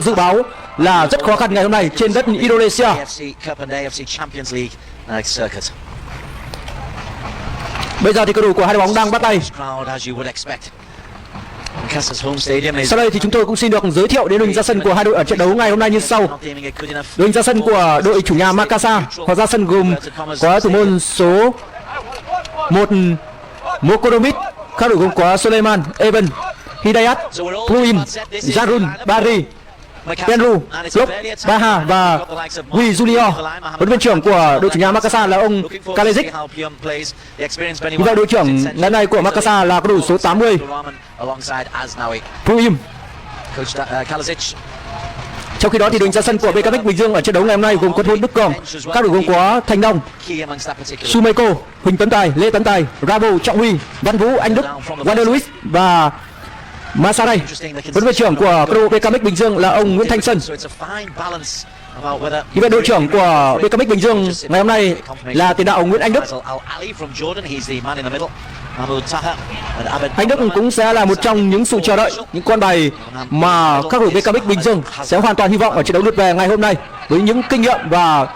dự báo là rất khó khăn ngày hôm nay trên đất Indonesia. Bây giờ thì cầu thủ của hai đội bóng đang bắt tay. Sau đây thì chúng tôi cũng xin được giới thiệu đến đội hình ra sân của hai đội ở trận đấu ngày hôm nay như sau. Đội hình ra sân của đội chủ nhà Makassar, họ ra sân gồm có thủ môn số 1 Mokodomit, các đội gồm có Suleiman, Evan, Hidayat, Puin, Jarun, Dari, Penru, Lop, Baha và Huy Junior. Huấn viên trưởng của đội chủ nhà Makassar là ông Kalezic. Như vậy đội trưởng lần này của Makassar là cầu thủ số 80 Puim. Trong khi đó thì đội ra sân của Becamex Binh Duong ở trận đấu ngày hôm nay gồm có thôn Đức Cường, các đội gồm có Thành Đông, Sumeko, Huỳnh Tấn Tài, Lê Tấn Tài, Rabo, Trọng Huy, Văn Vũ, Anh Đức, Wander Luis và Masaday. Huấn viên trưởng của câu lạc bộ Becamex Binh Duong là ông Nguyễn Thanh Sơn. Như vậy đội trưởng của Becamex Binh Duong ngày hôm nay là tiền đạo Nguyễn Anh Đức. Anh Đức cũng sẽ là một trong những sự chờ đợi, những con bài mà các đội Becamex Binh Duong sẽ hoàn toàn hy vọng ở trận đấu lượt về ngày hôm nay với những kinh nghiệm và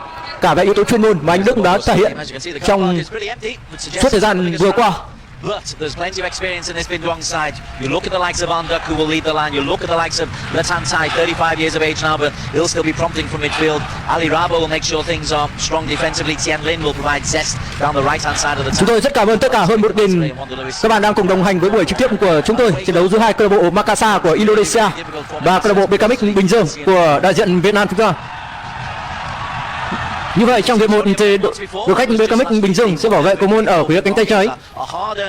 cả về yếu tố chuyên môn mà anh Đức đã thể hiện trong suốt thời gian vừa qua. But there's plenty of experience in this Binh Duong side. You look at the likes of Anduk, who will lead the line. You look at the likes of left-hand side, 35 years of age now, but he'll still be prompting from midfield. Ali Rabo will make sure things are strong defensively. Tian Lin will provide zest down the right-hand side of the. Chúng tôi rất cảm ơn tất cả hơn 1.000 các bạn đang cùng đồng hành với buổi trực tiếp của chúng tôi trận đấu giữa hai câu lạc bộ Makassar của Indonesia và câu lạc bộ Becamex Binh Duong của đại diện Việt Nam chúng ta. Như vậy trong hiệp 1 thì đội khách Becamex Binh Duong sẽ bảo vệ cầu môn ở phía cánh tay trái,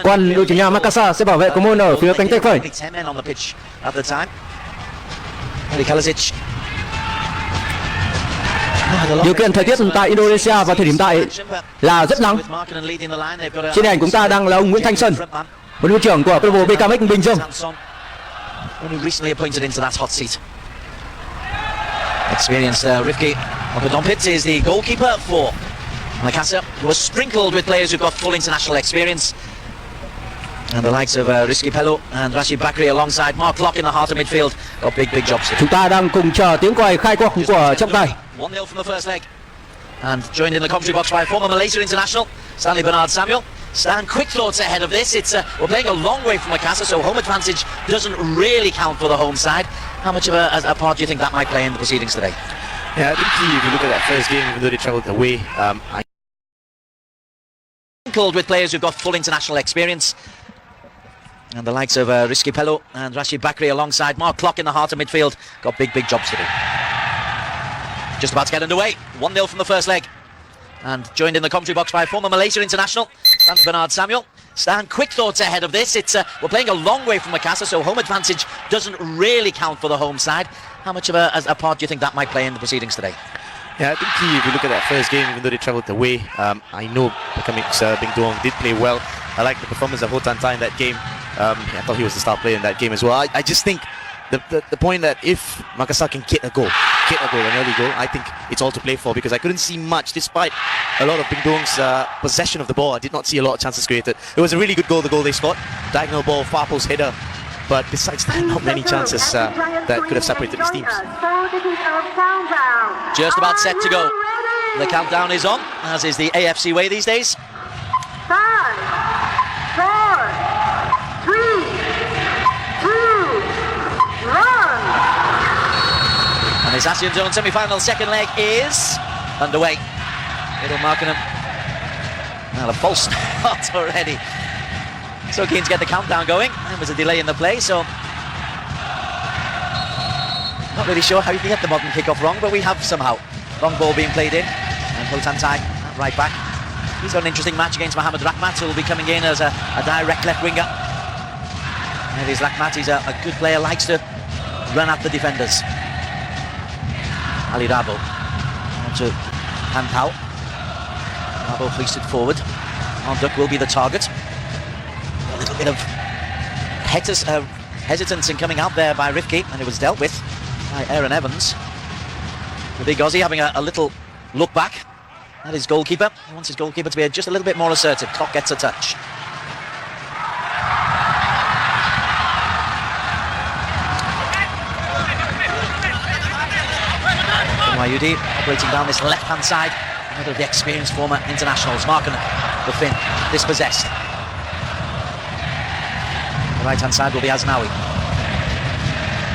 còn đội chủ nhà Makassar sẽ bảo vệ cầu môn ở phía cánh tay phải. Điều kiện thời tiết tại Indonesia vào thời điểm tại là rất nắng. Trên ảnh chúng ta đang là ông Nguyễn Thanh Sơn, huấn luyện trưởng của câu lạc bộ Becamex Binh Duong. Experienced Rifki Mokodompit is the goalkeeper for Makassar, who was sprinkled with players who've got full international experience. And the likes of Rizky Pello and Rashid Bakri alongside Mark Locke in the heart of midfield got big jobs. Chúng ta đang cùng chờ tiếng còi khai cuộc của trọng tài. 1-0 from the first leg. And joined in the commentary box by former Malaysia international Stanley Bernard Samuel. Stan, quick thoughts ahead of this. We're playing a long way from Makassar, so home advantage doesn't really count for the home side. How much of a part do you think that might play in the proceedings today? Yeah, I think if you look at that first game, even though they travelled away, Sprinkled with players who've got full international experience. And the likes of Rizky Pello and Rashid Bakri alongside Mark Locke in the heart of midfield got big jobs to do. Just about to get underway. 1-0 from the first leg. And joined in the commentary box by former Malaysia international Stanley Bernard Samuel. Stan, quick thoughts ahead of this. We're playing a long way from Makassar, so home advantage doesn't really count for the home side. How much of a part do you think that might play in the proceedings today? Yeah, I think if you look at that first game, even though they travelled away, I know Becamex Binh Duong did play well. I like the performance of Ho Tan Tai in that game. I thought he was the star player in that game as well. I just think the point that if Makassar can get an early goal, I think it's all to play for, because I couldn't see much despite a lot of Binh Duong's possession of the ball. I did not see a lot of chances created. It was a really good goal, the goal they scored. Diagonal ball, far post header. But besides that, not many chances that could have separated these teams. Just about set to go. The countdown is on, as is the AFC way these days. 5, 4, 3, 2, 1. And this ASEAN Zone semi-final second leg is underway. Middle Markenham. Well, a false start already. So keen to get the countdown going. There was a delay in the play, so not really sure how you can get the modern kick-off wrong, but we have somehow. Long ball being played in, and Ho Tan Tai right back. He's got an interesting match against Mohamed Rahmat, who will be coming in as a direct left winger. And he's Rahmat, he's a good player, likes to run at the defenders. Ali Rabo on to Han Tao. Rabo fleeced it forward. Anduk will be the target. A little bit of hesitance in coming out there by Rifki, and it was dealt with by Aaron Evans. The big Aussie having a little look back at his goalkeeper. He wants his goalkeeper to be just a little bit more assertive. Klopp gets a touch. Benwayudi operating down this left-hand side. Another of the experienced former internationals. Marking the Finn, dispossessed. The right-hand side will be Asnawi.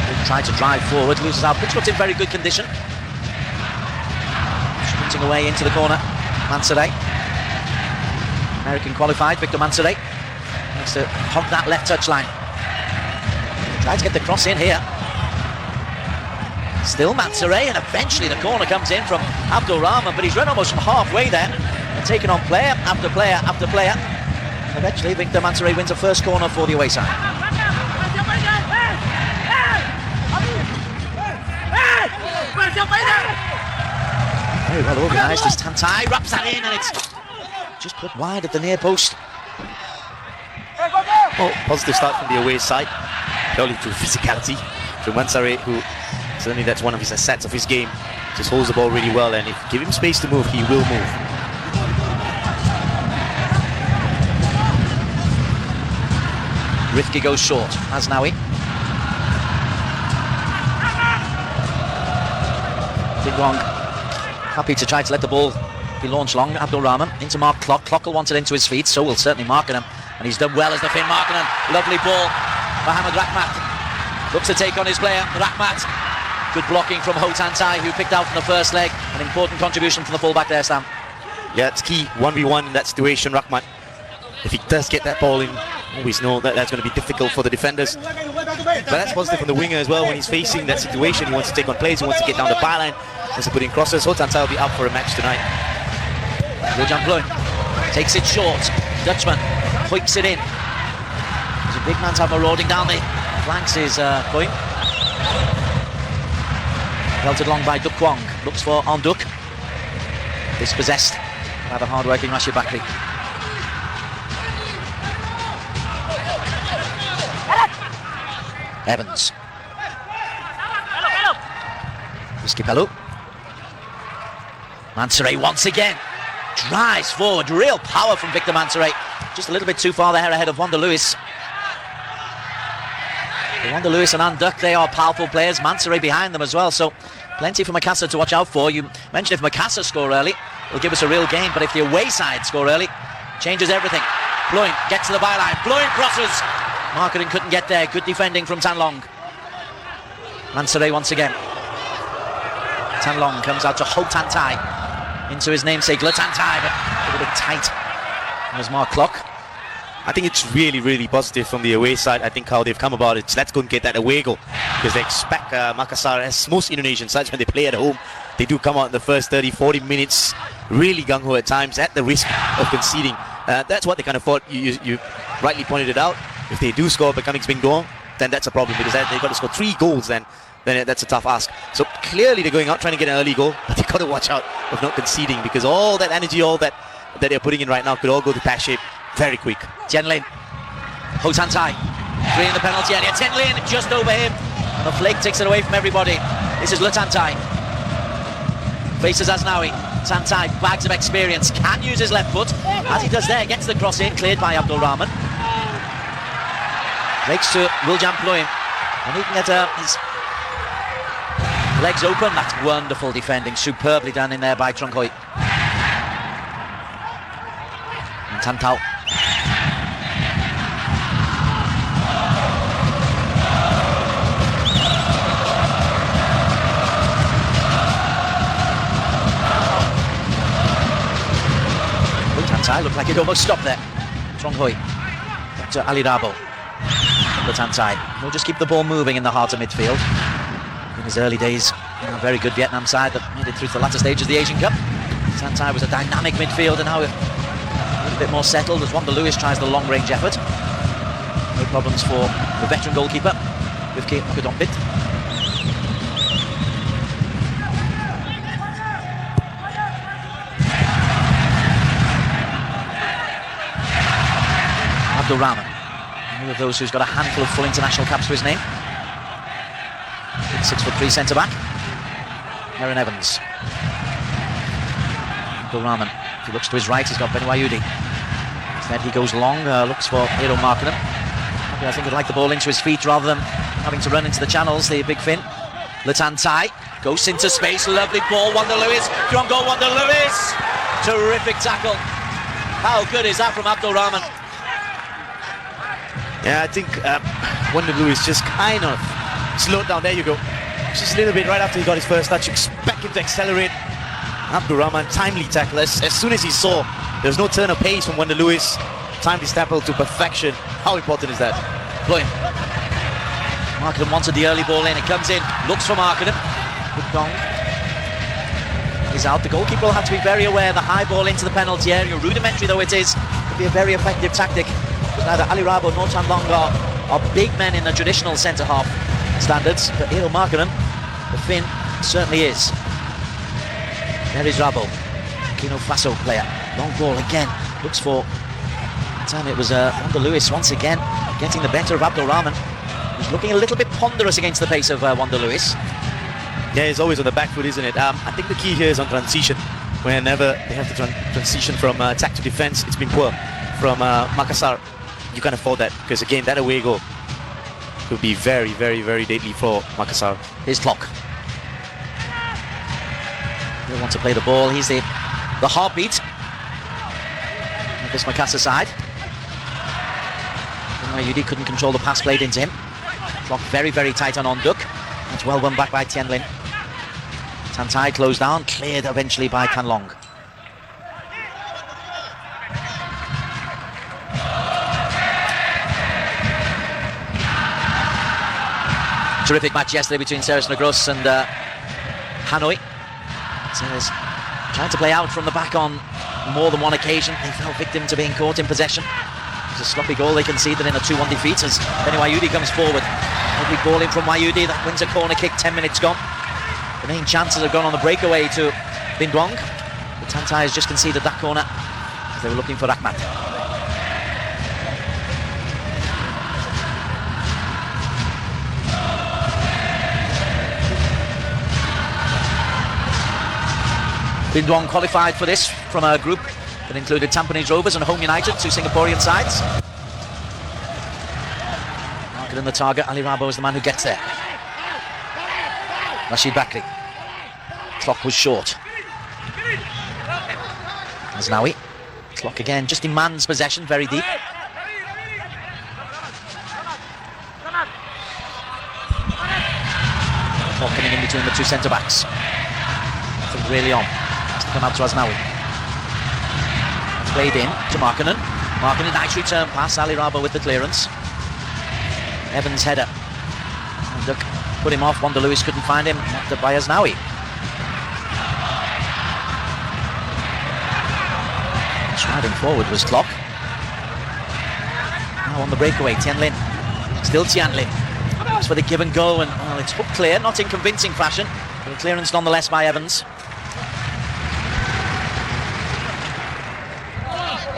He'll try to drive forward, loses out. Pitch looks in very good condition. Sprinting away into the corner, Mansouri. American qualified, Victor Mansouri. Needs to hog that left touchline. Try to get the cross in here. Still Mansouri, and eventually the corner comes in from Abdul Rahman, but he's run almost from halfway there and taken on player after player after player. And eventually Victor Mansouri wins the first corner for the away side. Very well organised, this Tantai wraps that in, and it's just put wide at the near post. Well, positive start from the away side, purely through physicality, through Mansouri, who certainly that's one of his assets of his game. Just holds the ball really well, and if you give him space to move, he will move. Rifki goes short, Asnawi. Binh Duong happy to try to let the ball be launched long. Abdul Rahman into Mark Klock. Klock will want it into his feet, so will certainly Markkanen. And he's done well as the Finn. Markkanen, lovely ball. Mohamed Rahmat looks to take on his player, Rahmat. Good blocking from Ho Tantai, who picked out from the first leg. An important contribution from the fullback there, Sam. Yeah, it's key, 1v1 in that situation, Rahmat. If he does get that ball in, always know that that's going to be difficult for the defenders. But that's positive from the winger as well. When he's facing that situation, he wants to take on plays, he wants to get down the byline, wants to put in crosses. Ho Tantai will be up for a match tonight. Becamex takes it short. Dutchman hoiks it in. There's a big man to have marauding down the flanks is Point. Pelted along by Duk Kwong. Looks for Onduk. Dispossessed by the hard-working Rashid Bakri. Evans. Rizky Pelou. Mansouri once again drives forward. Real power from Victor Mansouri. Just a little bit too far there ahead of Wanda Lewis. Wanda Lewis and Anduk, they are powerful players. Mansouri behind them as well, so plenty for Makassar to watch out for. You mentioned if Makassar score early, it'll give us a real game, but if the away side score early, changes everything. Bloin gets to the byline. Bloin crosses. Markkanen couldn't get there. Good defending from Tan Long. Mansouri once again. Tan Long comes out to Ho Tantai. Into his namesake, Le Tantai, but a little bit tight. There's Mark Klock. I think it's really, really positive from the away side. I think how they've come about it. Let's go and get that away goal, because they expect Makassar, as most Indonesian sides when they play at home, they do come out in the first 30-40 minutes really gung-ho at times, at the risk of conceding. That's what they kind of thought. You rightly pointed it out. If they do score Becamex Binh Duong, then that's a problem, because they've got to score 3 goals, then that's a tough ask. So clearly they're going out trying to get an early goal, but they've got to watch out of not conceding, because all that energy, all that they're putting in right now could all go to pass shape very quick. Tianlin. Ho Tantai. 3 in the penalty area. Tianlin just over him. And the flake takes it away from everybody. This is Le Tantai. Faces Asnawi. Tantai, bags of experience, can use his left foot. As he does there, gets the cross in, cleared by Abdul Rahman. Breaks to Wiljam Pluim. And he can get his legs open. That's wonderful defending. Superbly done in there by Trung Hoi. And Tan Tao. Tantai looked like it almost stopped there. Trung Hoi. Back to Ali Rabo. The Tantai. He'll just keep the ball moving in the heart of midfield. In his early days, a very good Vietnam side that made it through to the latter stages of the Asian Cup. Tantai was a dynamic midfielder, now a little bit more settled as Wanda Lewis tries the long-range effort. No problems for the veteran goalkeeper, Rifki Makadompit. Abdul Rahman, one of those who's got a handful of full international caps to his name. 6'3" centre-back. Aaron Evans. Abdul Rahman, if he looks to his right, he's got Benwayudi. Instead he goes long, looks for Eero Markkanen. I think he'd like the ball into his feet rather than having to run into the channels, the big Finn. Le Tantai Goes into space, lovely ball, Wonder Lewis. You're on goal, Wonder Lewis. Terrific tackle. How good is that from Abdul Rahman? Yeah, I think Wonder Lewis just kind of slowed down. There you go. Just a little bit right after he got his first touch. Expect him to accelerate. Abdul Rahman, timely tackle. As soon as he saw there was no turn of pace from Wonder Lewis, timed his tackle to perfection. How important is that? Blowing. Markinen wanted the early ball in. It comes in. Looks for Markinen. Good gong. He's out. The goalkeeper will have to be very aware. The high ball into the penalty area, rudimentary though it is, could be a very effective tactic. But neither Ali Rabo nor Tandang are big men in the traditional centre-half standards. But Eero Markinen, the Finn, certainly is. There is Rabo, Burkina Faso player. Long ball again. Looks for. That time it was Wonder Lewis once again getting the better of Abdul Rahman. He's looking a little bit ponderous against the pace of Wonder Lewis. Yeah, he's always on the back foot, isn't it? I think the key here is on transition. Whenever they have to transition from attack to defense, it's been poor from Makassar. You can't afford that, because again, that away goal could be very, very, very deadly for Makassar. His clock. They want to play the ball. He's the heartbeat of this Makassar side. Yudi couldn't control the pass played into him. Clock very, very tight on Onduk. It's well won back by Tianlin. Tantai closed down, cleared eventually by Kanlong. Terrific match yesterday between Ceres Negros and Hanoi. Ceres trying to play out from the back on more than one occasion. They fell victim to being caught in possession. It was a sloppy goal they conceded in a 2-1 defeat as Benny Wayudi comes forward. Lovely ball in from Wayudi, that wins a corner kick, 10 minutes gone. The main chances have gone on the breakaway to Binh Duong. The Tantai has just conceded that corner as they were looking for Rahmat. Binh Duong qualified for this from a group that included Tampines Rovers and Home United, two Singaporean sides. Markinen the target, Ali Rabo is the man who gets there. Rashid Bakri. Clock was short. Aznawi. Clock again, just demands possession, very deep. Clock coming in between the two centre-backs. Nothing really on. Has to come out to Aznawi. Played in to Markinen. Markinen, nice return pass. Ali Rabo with the clearance. Evans' header. Duck put him off. Wonder Lewis couldn't find him. Knocked up by Aznawi. Striding forward was Clock. Now on the breakaway, Tianlin. Still Tianlin. It's for the give and go, and well, it's hooked clear, not in convincing fashion, but a clearance nonetheless by Evans.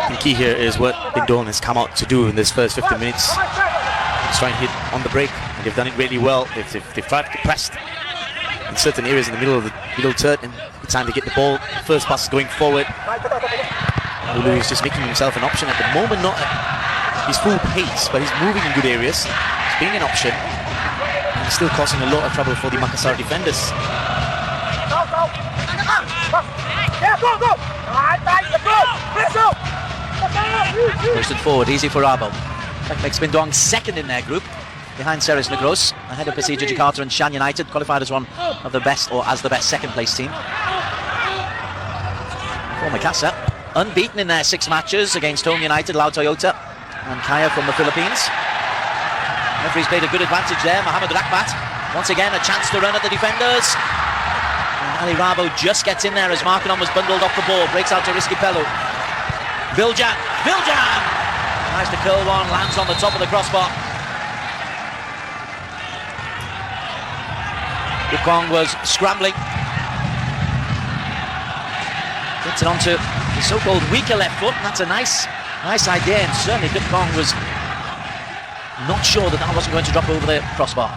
The key here is what Binh Duong has come out to do in this first 50 minutes. Just try and hit on the break, and they've done it really well. They've tried to press in certain areas in the middle of the middle third, and it's time to get the ball. First pass is going forward. Lulu is just making himself an option at the moment, not at his full pace, but he's moving in good areas. He's being an option, and he's still causing a lot of trouble for the Makassar defenders. Posted forward, easy for Rabo. That makes Binh Duong second in their group, behind Ceres Negros, ahead of Persija Jakarta and Shan United, qualified as one of the best, or as the best second place team. For Makassar, unbeaten in their 6 matches against Home United, Lao Toyota and Kaya from the Philippines. Referee's played a good advantage there. Mohamed Rahmat, once again a chance to run at the defenders. And Ali Rabo just gets in there as Markinen was bundled off the ball, breaks out to Rizky Pellu. Viljan! Nice to curl one, lands on the top of the crossbar. Dukong was scrambling. Gets it onto the so-called weaker left foot, and that's a nice idea, and certainly Dukong was not sure that wasn't going to drop over the crossbar.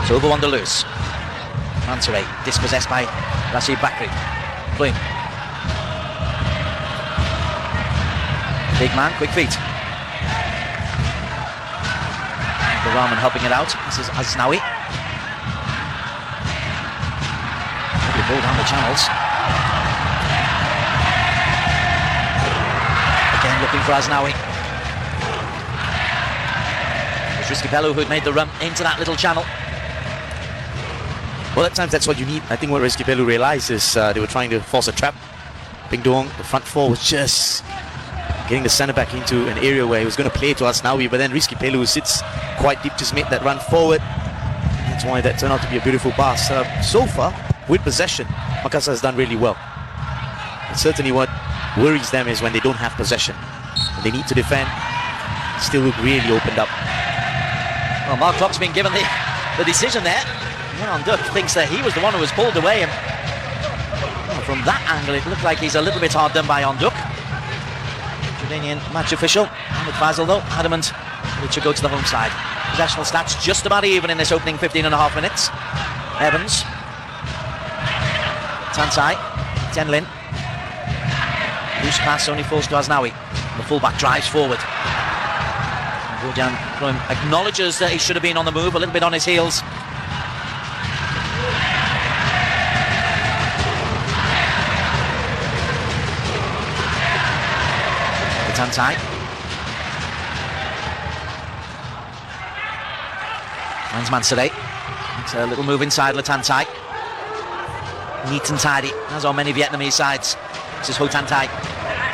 It's over Wonder Lewis. Mansouré dispossessed by Rashid Bakri. Playing. Big man, quick feet. The Rahman helping it out. This is Aznawi. Maybe ball down the channels. Again looking for Aznawi. It's Rizky Pellu who'd made the run into that little channel. Well, at times that's what you need. I think what Rizky Pellu realized is they were trying to force a trap. Binh Duong, the front four, was just getting the centre back into an area where he was going to play to Aznawi, but then Rizky Pellu sits quite deep, just made that run forward. That's why that turned out to be a beautiful pass. So far, with possession, Makassar has done really well. And certainly what worries them is when they don't have possession. When they need to defend, still look really opened up. Well, Mark Klopp's been given the decision there. Well, Duck thinks that he was the one who was pulled away, and well, from that angle it looked like he's a little bit hard done by Onduk. Jordanian match official Ahmed Fazal though adamant that it should go to the home side. Possessional stats just about even in this opening 15.5 minutes. Evans, Tansai, Tenlin. Loose pass only falls to Aznawi. The fullback drives forward. Gurjan acknowledges that he should have been on the move, a little bit on his heels. Tansai. Finds Mansoret. It's a little move inside Tansai. Neat and tidy, as on many Vietnamese sides. This is Ho Tan Tai.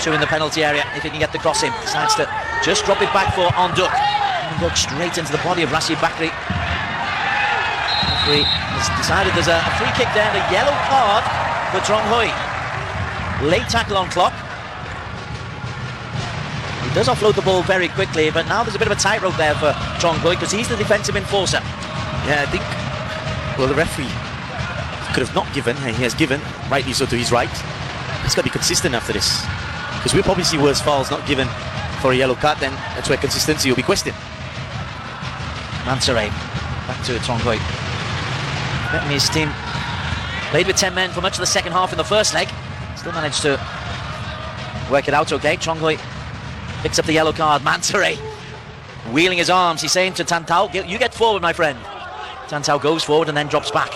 Two in the penalty area, if he can get the cross in. Decides to just drop it back for Onduk. Onduk straight into the body of Rashid Bakri. Bakri has decided there's a free kick there, and a yellow card for Trong Hoi. Late tackle on Klopp. He does offload the ball very quickly, but now there's a bit of a tightrope there for Trong Hoi because he's the defensive enforcer. Yeah, I think, well, the referee could have not given, and he has given, rightly so, to his right. He's got to be consistent after this, because we'll probably see worse fouls not given for a yellow card, then that's where consistency will be questioned. Mansoret back to Trong Hoi. Vietnamese team played with 10 men for much of the second half in the first leg. Still managed to work it out okay. Trong Hoi picks up the yellow card. Mansoret wheeling his arms. He's saying to Tan Tao, you get forward, my friend. Tan Tao goes forward and then drops back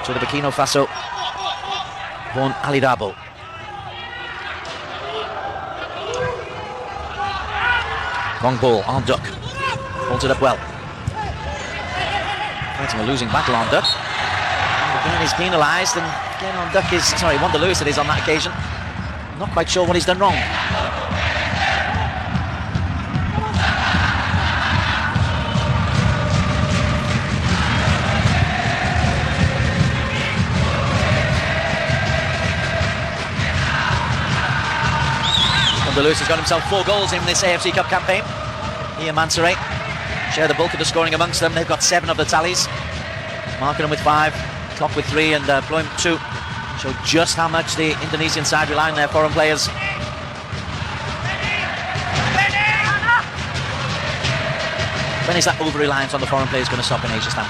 to the Burkina Faso born Ali Dabo. Long ball on Duck. Holds it up well. Fighting a losing battle on Duck. Again he's penalised, and again on Duck is, sorry, Wanda Lewis it is on that occasion. Not quite sure what he's done wrong. Wanda Lewis has got himself 4 goals in this AFC Cup campaign. He and Mansoret share the bulk of the scoring amongst them. They've got 7 of the tallies. Marketing with 5, Klopp with 3, and Bloem 2. Show just how much the Indonesian side rely on their foreign players. When is that over-reliance on the foreign players going to stop in Asia Stan?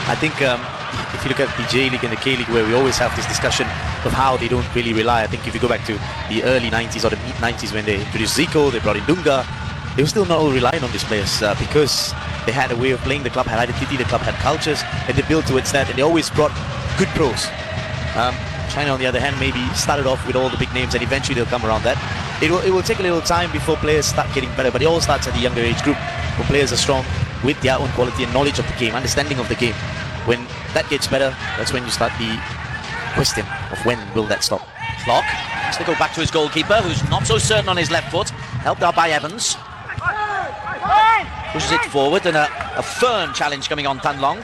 I think if you look at the J League and the K League, where we always have this discussion of how they don't really rely. I think if you go back to the early 90s or the mid 90s when they introduced Zico, they brought in Dunga, they were still not all relying on these players because they had a way of playing. The club had identity, the club had cultures, and they built towards that, and they always brought good pros. China, on the other hand, maybe started off with all the big names, and eventually they'll come around that. It will take a little time before players start getting better, but it all starts at the younger age group, when players are strong with their own quality and knowledge of the game, understanding of the game. When that gets better, that's when you start the question of when will that stop. Flock has to go back to his goalkeeper, who's not so certain on his left foot, helped out by Evans. Pushes it forward, and a firm challenge coming on Tan Long.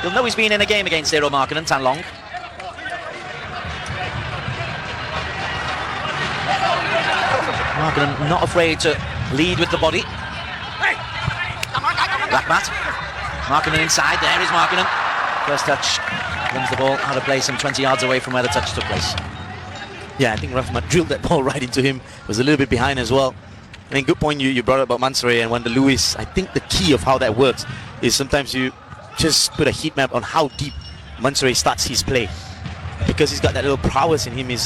You'll know he's been in a game against Eero Markkanen, Tan Long. Markkanen not afraid to lead with the body. Rahmat. Markkanen inside, there is Markkanen. First touch, runs the ball out of play some 20 yards away from where the touch took place. Yeah, I think Rahmat drilled that ball right into him. Was a little bit behind as well. I mean, good point you brought up about Mansoret and Wanda Lewis. I think the key of how that works is sometimes you just put a heat map on how deep Mansoret starts his play. Because he's got that little prowess in him, he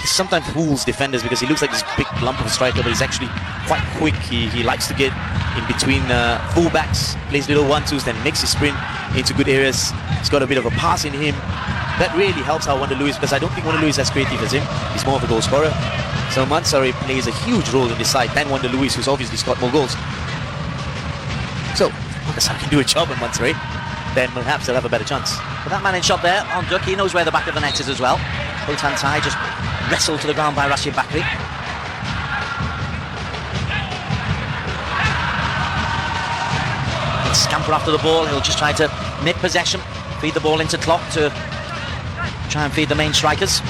sometimes fools defenders because he looks like this big lump of a striker, but he's actually quite quick. He likes to get in between full-backs, plays little 1-2s, then makes his sprint into good areas. He's got a bit of a pass in him. That really helps out Wonder Lewis, because I don't think Wonder Lewis is as creative as him. He's more of a goal scorer. So Mansari plays a huge role in this side than Wonder Lewis, who's obviously scored more goals. So Makassar can do a job on Mansari, then perhaps they'll have a better chance. But that man in shot there on Duck, he knows where the back of the net is as well. Hotan Tai just wrestled to the ground by Rashid Bakri. He'll scamper after the ball, he'll just try to nip possession, feed the ball into Clock to try and feed the main strikers.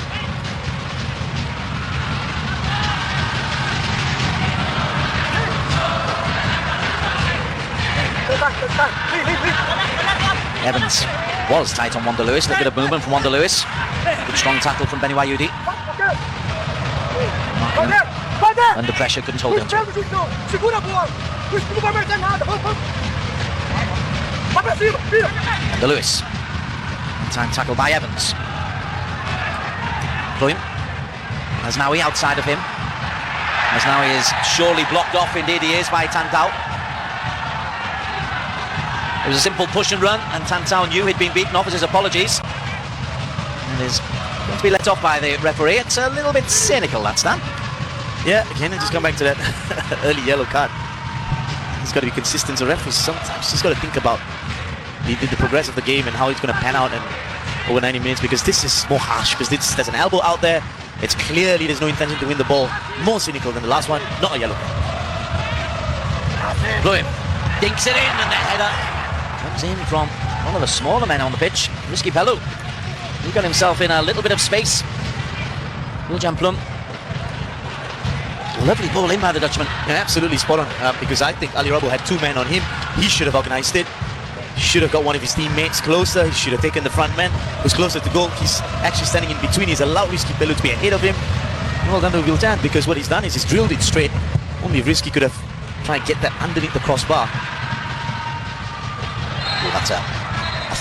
Evans was tight on Wonder Lewis. Look at a movement from Wonder Lewis. Good strong tackle from Benny Wayudi. Under pressure, couldn't hold on to it. Wonder Lewis. Time tackle by Evans. Pluim. Asnawi outside of him. Asnawi is surely blocked off, indeed he is, by Tantau. It was a simple push and run, and Tantau knew he'd been beaten, offers his apologies. And is going to be let off by the referee. It's a little bit cynical, that stand. Yeah, again, I just come back to that early yellow card. He's got to be consistent. A referee sometimes he's got to think about the progress of the game and how it's going to pan out and over 90 minutes, because this is more harsh, because there's an elbow out there. It's clearly there's no intention to win the ball. More cynical than the last one, not a yellow. Pluim dinks it in, and the header comes in from one of the smaller men on the pitch, Risky Pelou. He got himself in a little bit of space. Wiljan Plum. Lovely ball in by the Dutchman. Yeah, absolutely spot on, because I think Ali Rabu had two men on him. He should have organised it. He should have got one of his teammates closer. He should have taken the front man who's closer to goal. He's actually standing in between. He's allowed Risky Pelou to be ahead of him. Well done to Wiljan, because what he's done is he's drilled it straight. Only Risky could have tried to get that underneath the crossbar. Well, that's a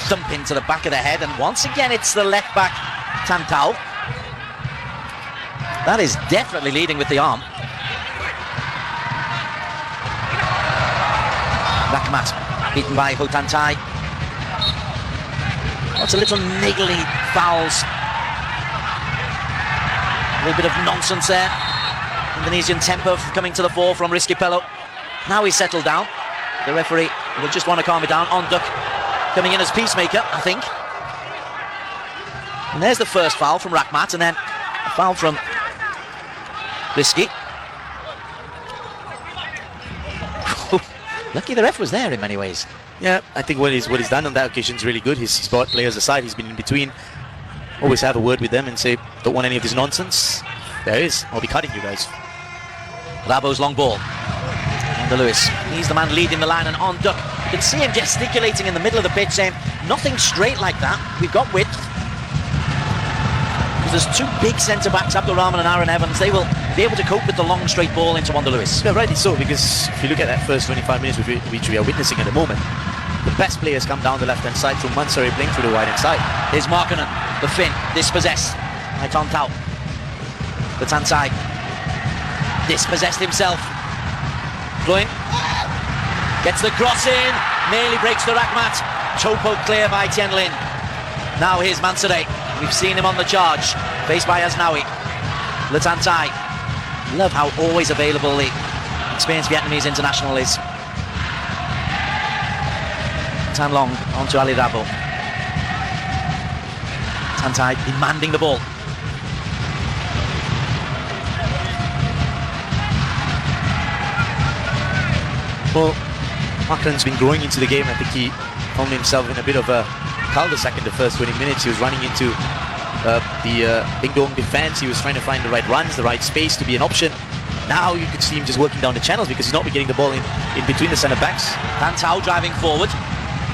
thump into the back of the head, and once again it's the left back Tantau. That is definitely leading with the arm. Rahmat beaten by Hotan Tai. Lots of little niggly fouls. A little bit of nonsense there. Indonesian temper coming to the fore from Risky Pelou. Now he's settled down. The referee will just want to calm it down. On Duck coming in as peacemaker, I think. And there's the first foul from Rahmat, and then a foul from Risky. Lucky the ref was there in many ways. Yeah, I think what he's done on that occasion is really good. He's brought players aside. He's been in between. Always have a word with them and say, don't want any of this nonsense. There is. I'll be cutting you guys. Labo's long ball. Wonder Lewis. He's the man leading the line, and on Duck. You can see him gesticulating in the middle of the pitch, saying, nothing straight like that. We've got width. Because there's two big centre-backs, Abdul Rahman and Aaron Evans. They will be able to cope with the long straight ball into Wonder Lewis. Yeah, rightly so, because if you look at that first 25 minutes which we are witnessing at the moment, the best players come down the left-hand side through Mansari playing through the right-hand side. Here's Markkanen, the Finn, dispossessed by Tantau. The Tantai dispossessed himself. Pluim gets the cross in, nearly breaks the Rahmat. Chopo clear by Tianlin. Now here's Mansari. We've seen him on the charge, faced by Asnawi. Le Tantai. Love how always available the experienced Vietnamese international is. Tan Long onto Ali Rabu. Tantai demanding the ball. Well, Markkanen's been growing into the game. I think he found himself in a bit of a cul-de-sac in the first 20 minutes. He was running into the Binh Duong defense. He was trying to find the right runs, the right space to be an option. Now you could see him just working down the channels because he's not been getting the ball in between the centre-backs. Tantau driving forward.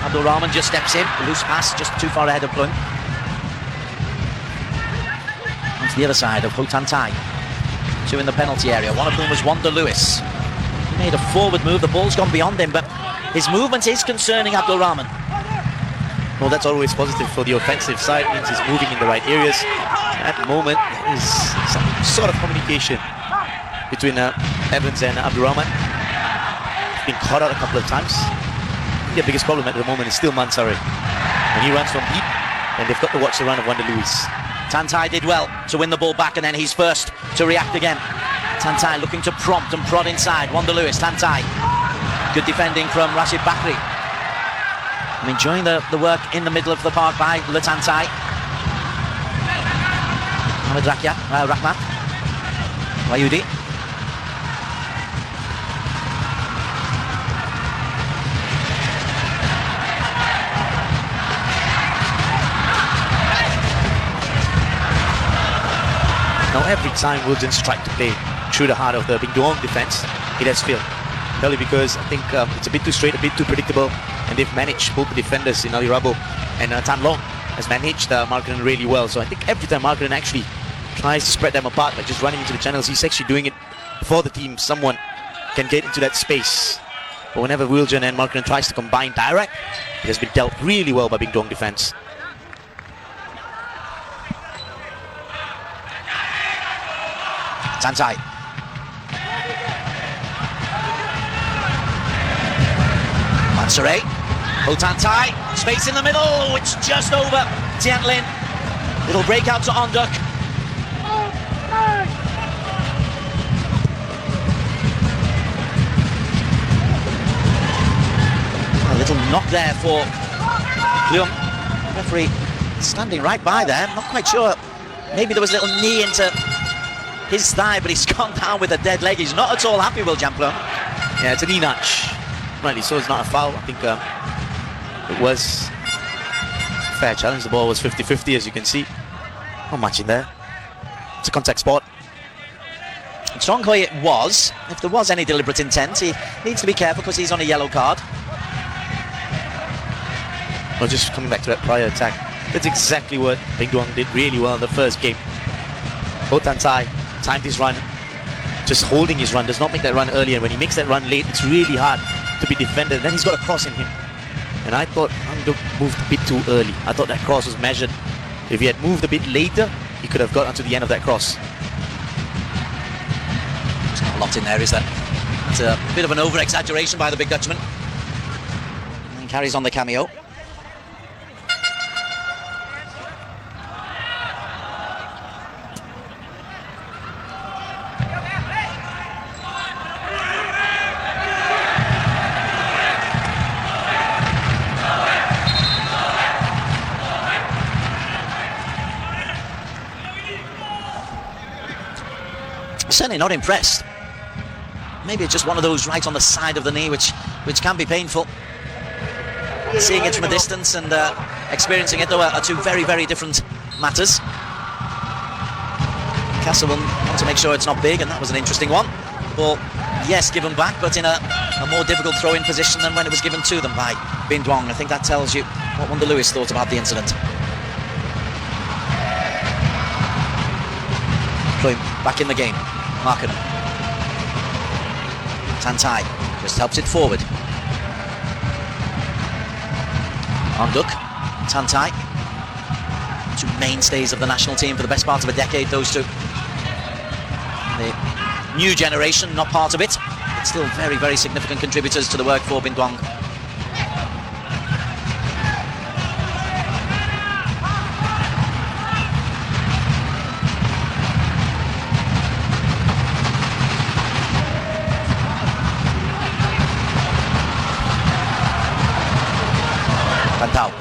Abdul Rahman just steps in. A loose pass, just too far ahead of Pluim. Onto the other side of Hotan Tai. Two in the penalty area, one of whom was Wonder Lewis. He made a forward move, the ball's gone beyond him, but his movement is concerning Abdul Rahman. Well, that's always positive for the offensive side. It means he's moving in the right areas. At the moment, there is some sort of communication between Evans and Abdurrahman. Been caught out a couple of times. The biggest problem at the moment is still Mansari. When he runs from deep, and they've got to watch the run of Wanda Lewis. Tantai did well to win the ball back, and then he's first to react again. Tantai looking to prompt and prod inside. Wanda Lewis, Tantai. Good defending from Rashid Bakri. I'm enjoying the work in the middle of the park by Le Tantai. Mohamed Rahmat. Wayudi. Now every time Wilgens tried to play through the heart of the Binh Duong defense, it has failed. Probably because I think it's a bit too straight, a bit too predictable, and they've managed both the defenders in Ali Rabo and Tan Long has managed Markkanen really well. So I think every time Markkanen actually tries to spread them apart by just running into the channels, he's actually doing it before the team, someone can get into that space. But whenever Wilgen and Markkanen tries to combine direct, it has been dealt really well by Binh Duong defense. Tantai. Mansare. Oh, Tantai. Space in the middle. Oh, it's just over. Tian Lin. It'll break out to Onduk. A little knock there for Leung. Referee standing right by there. I'm not quite sure. Maybe there was a little knee into his thigh, but he's gone down with a dead leg. He's not at all happy, Will Jamplon. Yeah, it's a knee nudge. Rightly so, it's not a foul. I think it was a fair challenge. The ball was 50-50, as you can see. Not much in there. It's a contact sport. Strongly it was. If there was any deliberate intent, he needs to be careful because he's on a yellow card. Well, just coming back to that prior attack, that's exactly what Binh Duong did really well in the first game. Ho Tan Tai timed his run, just holding his run, does not make that run early, and when he makes that run late, it's really hard to be defended. Then he's got a cross in him, and I thought Onduk moved a bit too early. I thought that cross was measured. If he had moved a bit later, he could have got onto the end of that cross. There's not a lot in there, is there? It's a bit of an over-exaggeration by the big Dutchman. And carries on the cameo. Certainly not impressed. Maybe it's just one of those right on the side of the knee, which can be painful. Seeing it from a distance and experiencing it, though, are two very, very different matters. Castle will want to make sure it's not big, and that was an interesting one. Ball, yes, given back, but in a more difficult throw-in position than when it was given to them by Binh Duong. I think that tells you what Wanda Lewis thought about the incident. Back in the game. Markkanen. Tantai just helps it forward. Onduk. Tantai. Two mainstays of the national team for the best part of a decade, those two. The new generation, not part of it, but still very, very significant contributors to the work for Binh Duong. Pantau.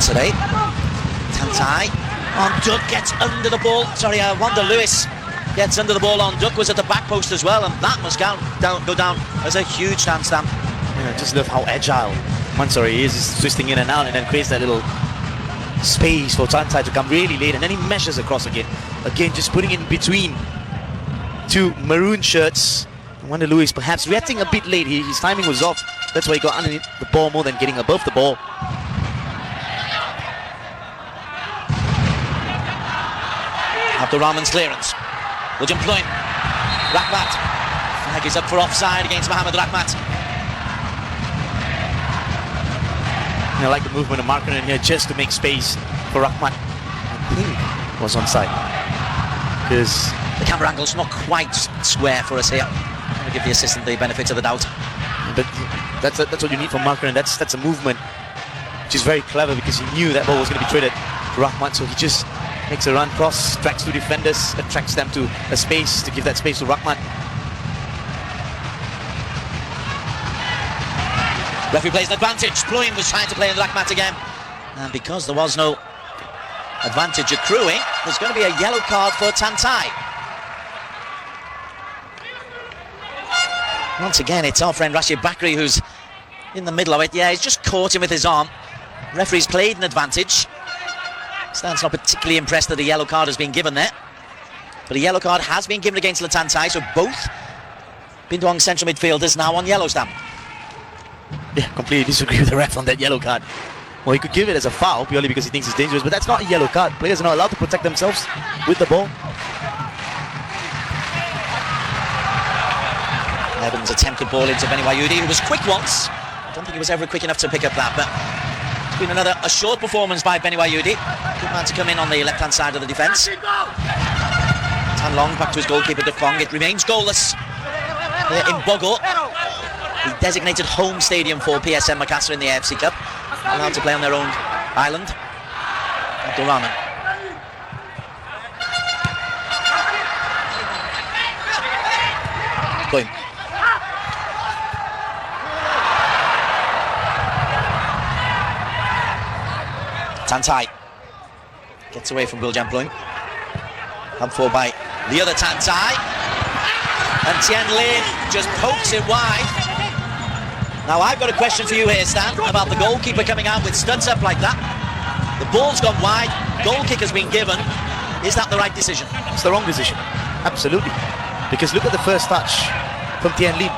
Today, Tantai. Onduk gets under the ball. Sorry, Wanda Lewis gets under the ball. Onduk was at the back post as well, and that must go down as a huge timestamp. Yeah, just love how agile Mansari is. He's twisting in and out, and then creates that little space for Tantai to come really late, and then he measures across again. Again, just putting it in between two maroon shirts. Wanda Lewis perhaps reacting a bit late. His timing was off. That's why he got underneath the ball more than getting above the ball. Abdurrahman's clearance. William Ployne. Rahmat. Flag is up for offside against Mohamed Rahmat. I like the movement of Markkanen here just to make space for Rahmat. I think was onside. Because the camera angle's not quite square for us here. I'm going to give the assistant the benefit of the doubt. But that's what you need from Markkanen. That's a movement which is very clever, because he knew that ball was going to be traded to Rahmat, so he just makes a run cross, tracks two defenders, attracts them to a space to give that space to Rahmat. Referee plays an advantage. Ployne was trying to play in Rahmat again, and because there was no advantage accruing, there's going to be a yellow card for Tantai. Once again, it's our friend Rashid Bakri who's in the middle of it. Yeah, he's just caught him with his arm. Referee's played an advantage. Stan's not particularly impressed that a yellow card has been given there, but a yellow card has been given against Tantai, so both Binh Duong central midfielders now on yellow stamp. Yeah, completely disagree with the ref on that yellow card. Well, he could give it as a foul purely because he thinks it's dangerous, but that's not a yellow card. Players are not allowed to protect themselves with the ball. Evans attempted ball into Beni Wayudi, who was quick once. I don't think he was ever quick enough to pick up that, but it's been a short performance by Beni Wayudi. Good man to come in on the left-hand side of the defence. Tan Long back to his goalkeeper, De Fong. It remains goalless here in Bogo, the designated home stadium for PSM Makassar in the AFC Cup. Allowed to play on their own island. Abdurrahman. Going. Tantai gets away from Wiljan Ployne. Come for by the other Tantai. And Tien Lin just pokes it wide. Now I've got a question for you here, Stan, about the goalkeeper coming out with studs up like that. The ball's gone wide, goal kick has been given. Is that the right decision? It's the wrong decision, absolutely. Because look at the first touch from Tien Lin.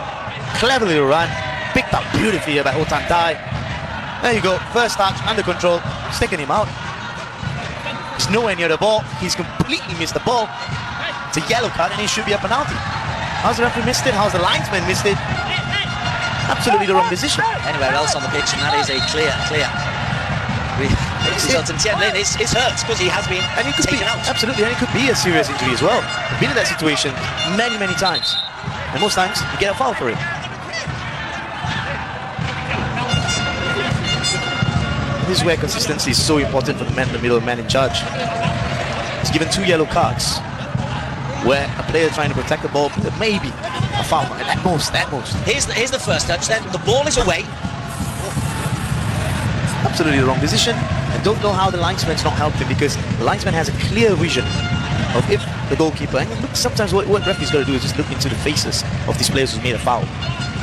Cleverly run, picked up beautifully by Ho Tan Tai. There you go, first touch, under control, sticking him out. He's nowhere near the ball, he's completely missed the ball. It's a yellow card and it should be a penalty. How's the referee missed it? How's the linesman missed it? Absolutely the wrong decision. Anywhere else on the pitch, and that is a clear result. And Tien Lin is hurt because he has been taken out. Absolutely, and it could be a serious injury as well. I've been in that situation many times, and most times you get a foul for it. This is where consistency is so important for the man in the middle, man in charge. He's given 2 yellow cards, where a player trying to protect the ball, maybe a foul, at most. Here's the first touch, then the ball is away. Absolutely the wrong decision. I don't know how the linesman's not helped him, because the linesman has a clear vision of if the goalkeeper, and look, sometimes what referee's got to do is just look into the faces of these players who made a foul.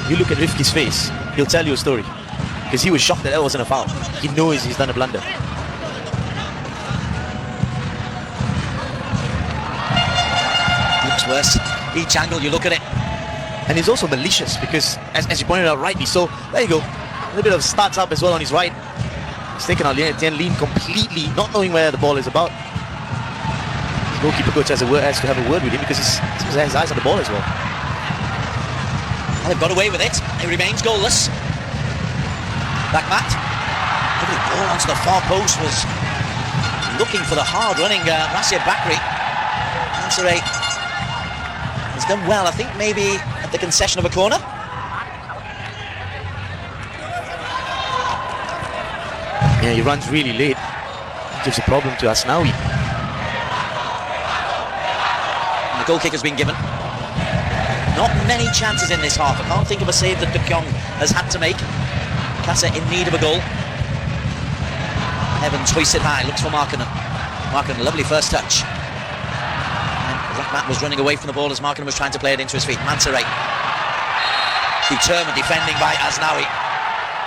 If you look at Rifki's face, he'll tell you a story, because he was shocked that wasn't a foul. He knows he's done a blunder. Looks worse. Each angle you look at it. And he's also malicious, because as you pointed out rightly, so there you go, a little bit of starts up as well on his right. He's taken out Tien Lin completely, not knowing where the ball is about. The goalkeeper coach has to have a word with him, because he has his eyes on the ball as well. They've got away with it. It remains goalless. Rahmat. Lovely ball onto the far post, was looking for the hard running Rashid Bakri. Mansouré has done well, I think, maybe at the concession of a corner. Yeah, he runs really late. Gives a problem to Asnawi. And the goal kick has been given. Not many chances in this half. I can't think of a save that De Jong has had to make. Makassar in need of a goal. Evans hoists it high, looks for Markkanen. Markkanen, lovely first touch. And Rahmat was running away from the ball as Markkanen was trying to play it into his feet. Mansouré. Determined defending by Asnawi.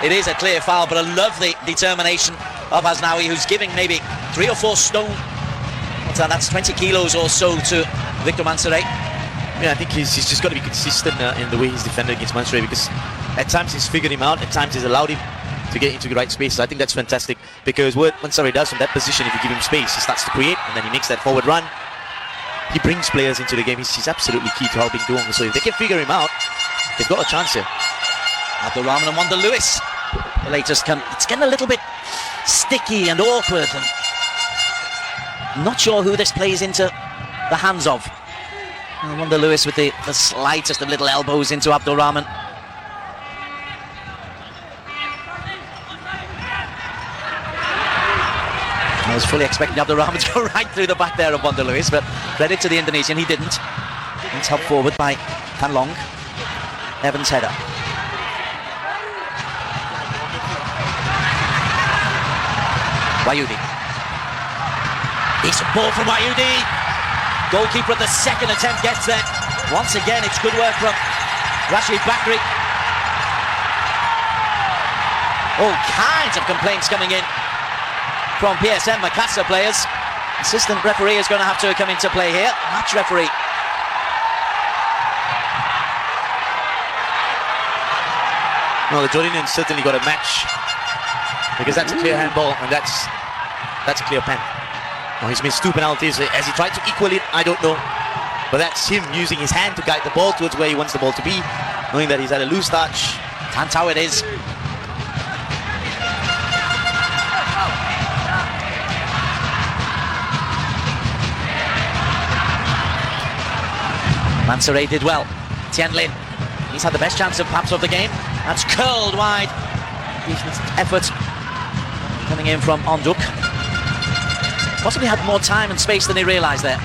It is a clear foul, but I love the determination of Asnawi, who's giving maybe 3 or 4 stone. What's that? That's 20 kilos or so to Victor Mansouré. Yeah, I think he's just got to be consistent in the way he's defended against Mansouré, because at times he's figured him out, at times he's allowed him to get into the right spaces. I think that's fantastic, because what Mansouré does from that position, if you give him space, he starts to create, and then he makes that forward run. he brings players into the game. He's absolutely key to helping Duong. So if they can figure him out, they've got a chance here. Abdulrahman and Wanda Lewis. The latest it's getting a little bit sticky and awkward, and not sure who this plays into the hands of. And Wanda Lewis with the slightest of little elbows into Abdulrahman. I was fully expecting Abdulrahman to go right through the back there of Wanda Lewis, but credit to the Indonesian, he didn't. It's helped forward by Tan Long. Evans' header. Wayudi. Decent ball from Wayudi. Goalkeeper at the second attempt gets there. Once again, it's good work from Rashid Bakri. All kinds of complaints coming in from PSM Makassar players. Assistant referee is going to have to come into play here. Match referee. Well, the Jordanians certainly got a match, because that's a clear handball and that's a clear pen. Now he's missed 2 penalties. As he tried to equal it, I don't know, but that's him using his hand to guide the ball towards where he wants the ball to be, knowing that he's had a loose touch. That's how it is. Mansoray did well. Tianlin, he's had the best chance of perhaps of the game. That's curled wide. Effort coming in from Onduk. Possibly had more time and space than he realised there.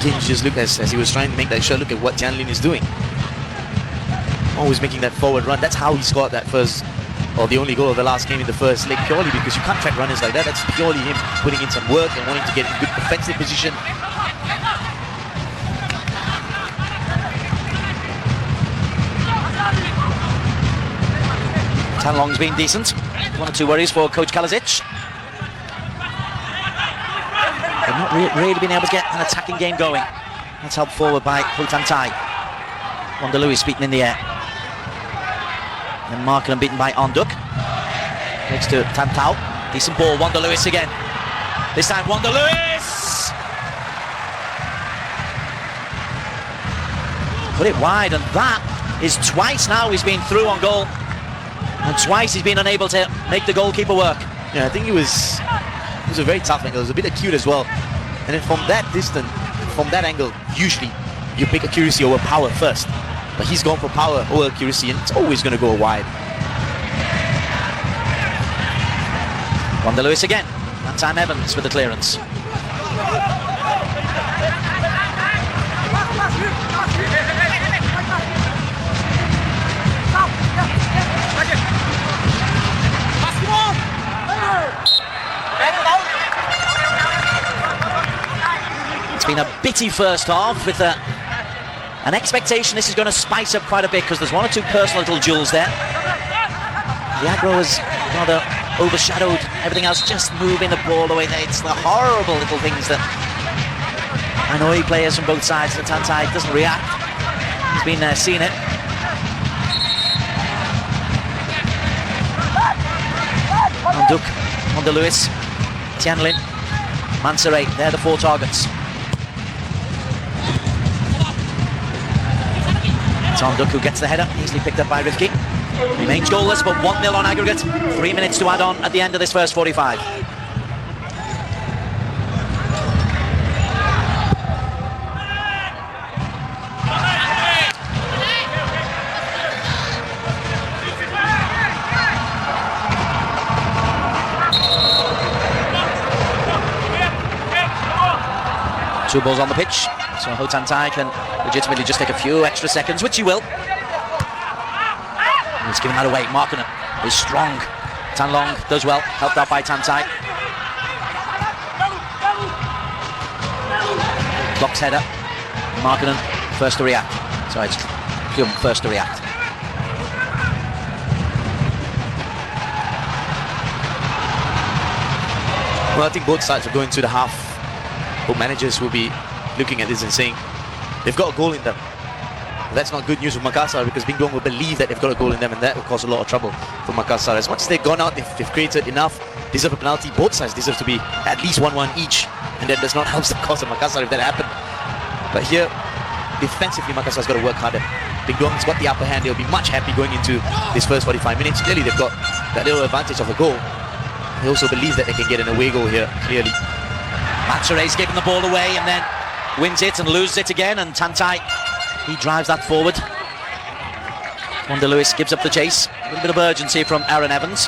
Again, you just look as he was trying to make that shot, look at what Tianlin is doing. Always making that forward run. That's how he scored that first, or the only goal of the last game in the first leg, purely because you can't track runners like that. That's purely him putting in some work and wanting to get in good offensive position. Tan Long's been decent. 1 or 2 worries for Coach Kalazic. They've not really been able to get an attacking game going. That's helped forward by Hultantai. Wanda Lewis beaten in the air. And Markham beaten by Onduk. Next to Tantau. Decent ball, Wanda Lewis again. This time Wanda Lewis! Put it wide, and that is twice now he's been through on goal. And twice he's been unable to make the goalkeeper work. Yeah, I think it was a very tough angle. It was a bit acute as well. And then from that distance, from that angle, usually you pick accuracy over power first. But he's gone for power over accuracy, and it's always going to go wide. Wanda Lewis again. That time Evans with the clearance. It's been a bitty first half with an expectation this is going to spice up quite a bit, because there's 1 or 2 personal little jewels there. The aggro has rather overshadowed everything else, just moving the ball away there. It's the horrible little things that annoy players from both sides. The Tantai doesn't react. He's been seeing it. Onduk, Wanda Lewis, Tianlin, Mansoray, they're the 4 targets. It's Onduk who gets the header, easily picked up by Rifki. Remains goalless, but 1-0 on aggregate. 3 minutes to add on at the end of this first 45. Two balls on the pitch, so Hotantai can legitimately just take a few extra seconds, which he will. He's giving that away. Markkinen is strong. Tan Long does well, helped out by Tantai. Blocks header. Markkinen first to react. Sorry, it's Kyum first to react. Well, I think both sides are going to the half. Both managers will be looking at this and saying they've got a goal in them. That's not good news for Makassar, because Binh Duong will believe that they've got a goal in them, and that will cause a lot of trouble for Makassar. As much as they've gone out, they've created enough, deserve a penalty. Both sides deserve to be at least 1-1 each, and that does not help the cause of Makassar if that happened. But here, defensively, Makassar's got to work harder. Binh Duong's got the upper hand. They'll be much happy going into this first 45 minutes. Clearly, they've got that little advantage of a goal. They also believe that they can get an away goal here, clearly. Mansour's giving the ball away and then wins it and loses it again, and Tantai, he drives that forward. Wanda Lewis gives up the chase. A little bit of urgency from Aaron Evans.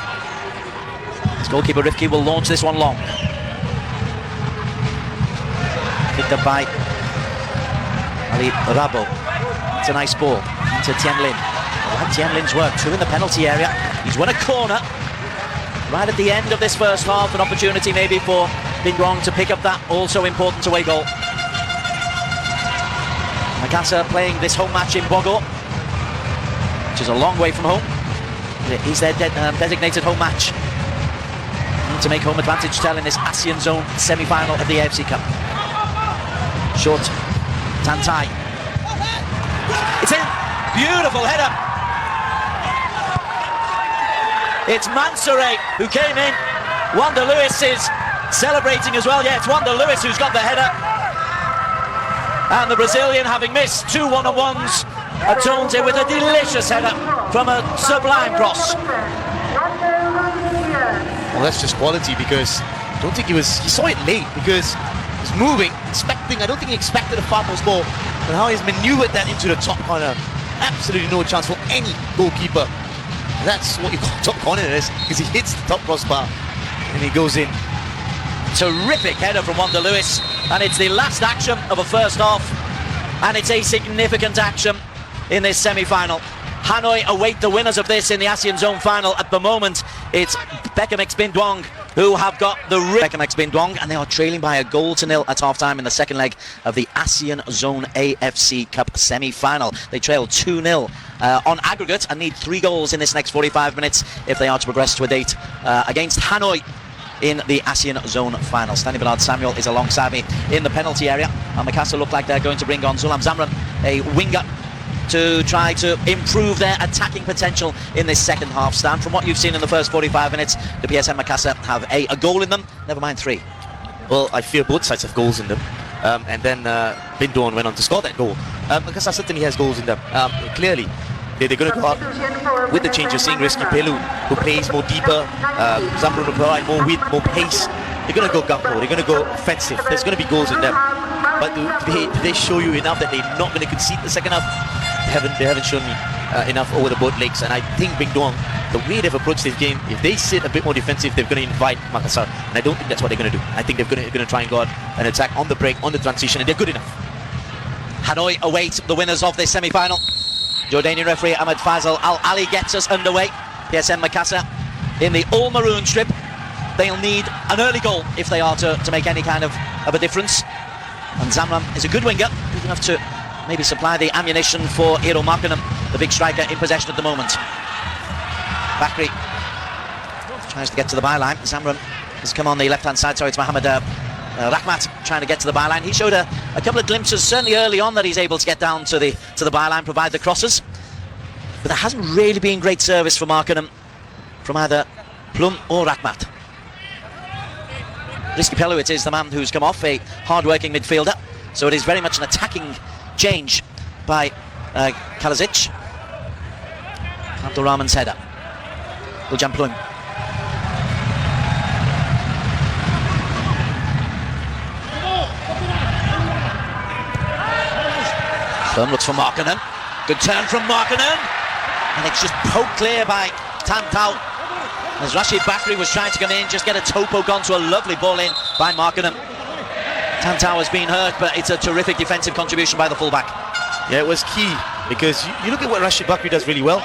His goalkeeper Rifki will launch this one long. Picked up by Ali Rabo. It's a nice ball to Tien Lin. I like Tien Lin's work, 2 in the penalty area. He's won a corner right at the end of this first half, an opportunity maybe for Binh Duong to pick up that also important away goal. Makassar playing this home match in Bogor, which is a long way from home. It is their designated home match. Need to make home advantage tell in this ASEAN Zone semi-final of the AFC Cup. Short, Tantai. It's in! Beautiful header! It's Mansour who came in. Wanda Lewis is celebrating as well. Yeah, it's Wanda Lewis who's got the header. And the Brazilian, having missed 2 1-on-1s, atones it with a delicious header from a sublime cross. Well, that's just quality, because I don't think he saw it late, because he's moving, expecting. I don't think he expected a far post ball, and how he's maneuvered that into the top corner. Absolutely no chance for any goalkeeper. That's what you call top corner is, because he hits the top crossbar and he goes in. Terrific header from Wanda Lewis, and it's the last action of a first half, and it's a significant action in this semi-final. Hanoi await the winners of this in the ASEAN Zone final. At the moment, it's Becamex Binh Duong who have got the Becamex Binh Duong, and they are trailing by 1-0 at half-time in the second leg of the ASEAN Zone AFC Cup semi-final. They trail 2-0 on aggregate and need 3 goals in this next 45 minutes if they are to progress to a date against Hanoi in the ASEAN Zone final. Stanley Bernard Samuel is alongside me in the penalty area, and Makassar look like they're going to bring on Zulam Zamran, a winger, to try to improve their attacking potential in this second half. Stan, from what you've seen in the first 45 minutes, the PSM Makassar have a goal in them, never mind 3. Well, I fear both sides have goals in them, and then Binh Duong went on to score that goal. Makassar certainly has goals in them. Clearly, they're going to go out with the change. You're seeing Rizky Pelu, who plays more deeper, Zambrano will provide more width, more pace. They're going to go gumbo, they're going to go offensive. There's going to be goals in them. But do they show you enough that they're not going to concede the second half? They haven't shown me enough over the both legs. And I think Binh Duong, the way they've approached this game, if they sit a bit more defensive, they're going to invite Makassar. And I don't think that's what they're going to do. I think they're going to try and go out and attack on the break, on the transition, and they're good enough. Hanoi await the winners of this semi-final. Jordanian referee Ahmed Faisal Al Ali gets us underway. PSM Makassar in the all-maroon strip. They'll need an early goal if they are to make any kind of a difference. And Zamram is a good winger, good enough to maybe supply the ammunition for Eero Markkanen, the big striker in possession at the moment. Bakri tries to get to the byline. Zamram has come on the left-hand side. Sorry, it's Mohamed Rahmat trying to get to the byline. He showed a couple of glimpses, certainly early on, that he's able to get down to the byline, provide the crosses. But there hasn't really been great service for Markkanen from either Plum or Rahmat. Rizky Pelu, it is the man who's come off, a hard-working midfielder. So it is very much an attacking change by Kalazic. Abdul Rahman's header. Guljan Plum. Plum looks for Markkanen. Good turn from Markkanen. And it's just poked clear by Tan Tao. As Rashid Bakri was trying to come in, just get a toe poke onto a lovely ball in by Markkanen. Tan Tao has been hurt, but it's a terrific defensive contribution by the fullback. Yeah, it was key, because you look at what Rashid Bakri does really well,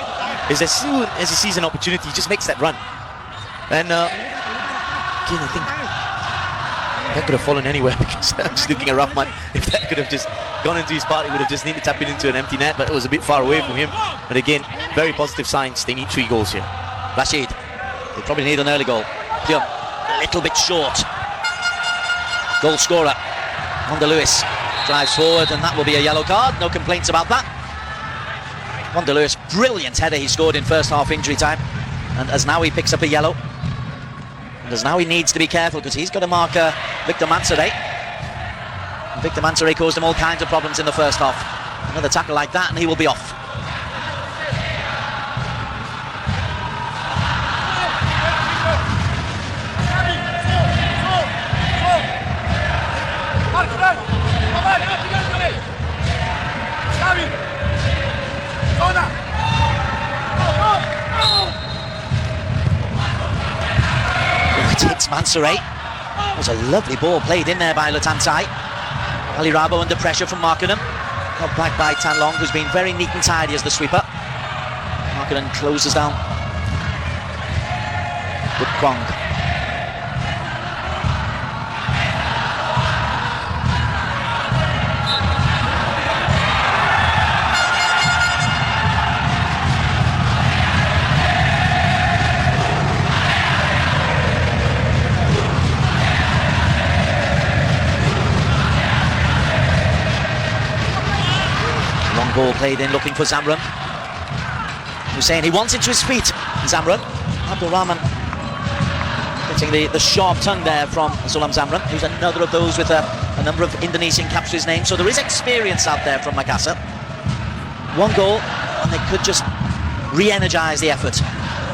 is as soon as he sees an opportunity, he just makes that run. And again, I think that could have fallen anywhere, because I'm just looking at Rahman. If that could have just gone into his part, he would have just needed to tap it into an empty net, but it was a bit far away from him. But again, very positive signs. They need 3 goals here. Rashid, they probably need an early goal. Plum, a little bit short. Goal scorer, Wanda Lewis drives forward, and that will be a yellow card. No complaints about that. Wanderers, brilliant header he scored in first half injury time. And as now he picks up a yellow. And as now he needs to be careful because he's got to mark Victor Mansoret. Victor Mansoret caused him all kinds of problems in the first half. Another tackle like that and he will be off. It hits Mansoret. It was a lovely ball played in there by Latantai. Ali Rabo under pressure from Markkanen. Got back by Tan Long, who's been very neat and tidy as the sweeper. Markkanen closes down with Kwong. Ball played in, looking for Zamran. Hussein, he wants it to his feet. Zamran. Abdul Rahman getting the sharp tongue there from Sulam Zamran, who's another of those with a number of Indonesian caps to his name. So there is experience out there from Makassar. One goal, and they could just re-energise the effort.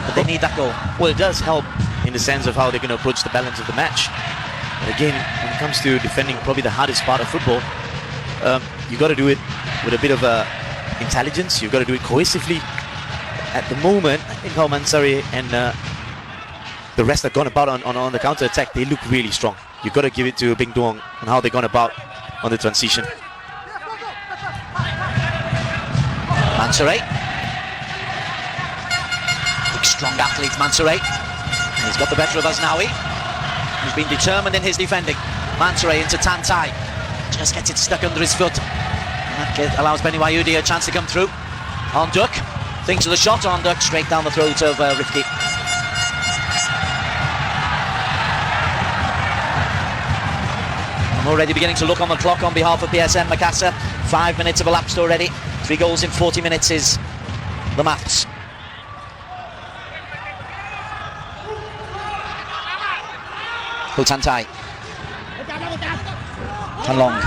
But they need that goal. Well, it does help in the sense of how they're going to approach the balance of the match. But again, when it comes to defending probably the hardest part of football, you got to do it with a bit of intelligence. You've got to do it cohesively. At the moment, I think how Mansoret and the rest have gone about on the counter-attack, they look really strong. You've got to give it to Binh Duong on how they've gone about on the transition. Mansoret. Big strong athlete, Mansoret. He's got the better of Asnawi. He's been determined in his defending. Mansoret into Tantai. Just gets it stuck under his foot. That allows Benny Wayudi a chance to come through. On Duck, thinks of the shot. On Duck, straight down the throat of Rifki. I'm already beginning to look on the clock on behalf of PSM Makassar. 5 minutes have elapsed already. 3 goals in 40 minutes is the maths. Hutantai. Tan Long.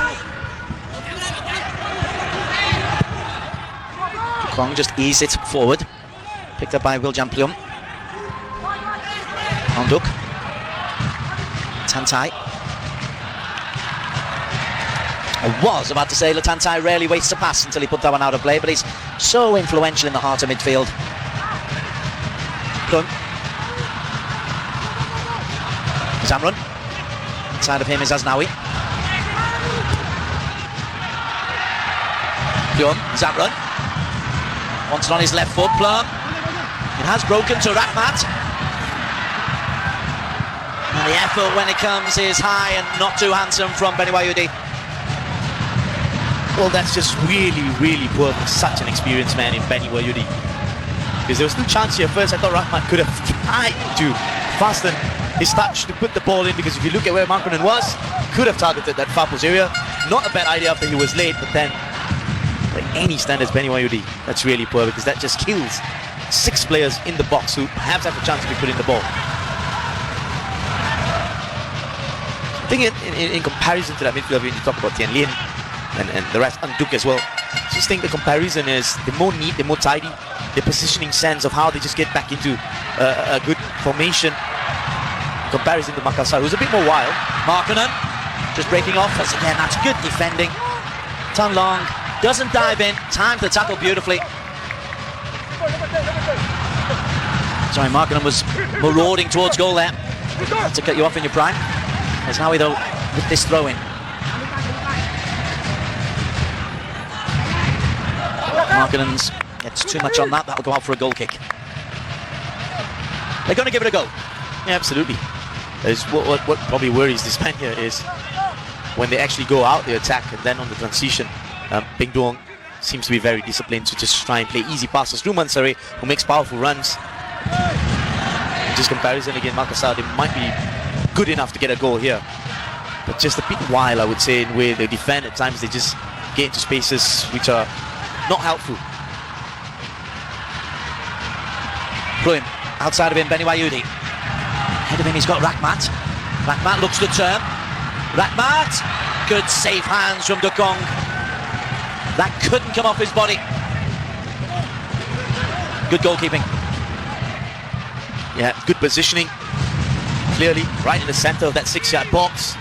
Kwong just eased it forward. Picked up by Wiljan Plum. On Duck. Tantai. I was about to say Latantai rarely waits to pass until he put that one out of play, but he's so influential in the heart of midfield. Plum. Zamran. Inside of him is Asnawi. Plum. Zamran. Wants it on his left foot. Plum. It has broken to Rahmat. And the effort when it comes is high and not too handsome from Benny Wayudi. Well, that's just really, really poor for such an experienced man in Benny Wayudi. Because there was no chance here. First, I thought Rahmat could have tried to fasten his touch to put the ball in, because if you look at where Markkanen was, could have targeted that far post area. Not a bad idea after he was late, but then, by any standards, Benny Wayudi, that's really poor, because that just kills 6 players in the box who perhaps have a chance to be putting the ball. I think in comparison to that midfield, when you talk about Tian Lien and the rest, and Duke as well, I just think the comparison is the more neat, the more tidy, the positioning sense of how they just get back into a good formation. In comparison to Makassar, who's a bit more wild. Markkanen just breaking off, as again, that's good defending. Tan Long doesn't dive in, times the tackle beautifully. Sorry, Markkanen was marauding towards goal there. Had to cut you off in your prime. As Howie, though, with this throw-in. Markkanen gets too much on that, that'll go out for a goal kick. They're going to give it a go. Yeah, absolutely. What probably worries this man here is when they actually go out, they attack, and then on the transition, Binh Duong seems to be very disciplined to just try and play easy passes through Mansoret, who makes powerful runs. In just comparison against Makassar, they might be good enough to get a goal here, but just a bit wild, I would say, in where they defend. At times they just get into spaces which are not helpful. Pluim, outside of him, Benny Wayudi. Ahead of him, he's got Rahmat. Rahmat looks to turn. Rahmat, good safe hands from Dukong. That couldn't come off his body. Good goalkeeping. Yeah, good positioning. Clearly, right in the centre of that 6-yard box.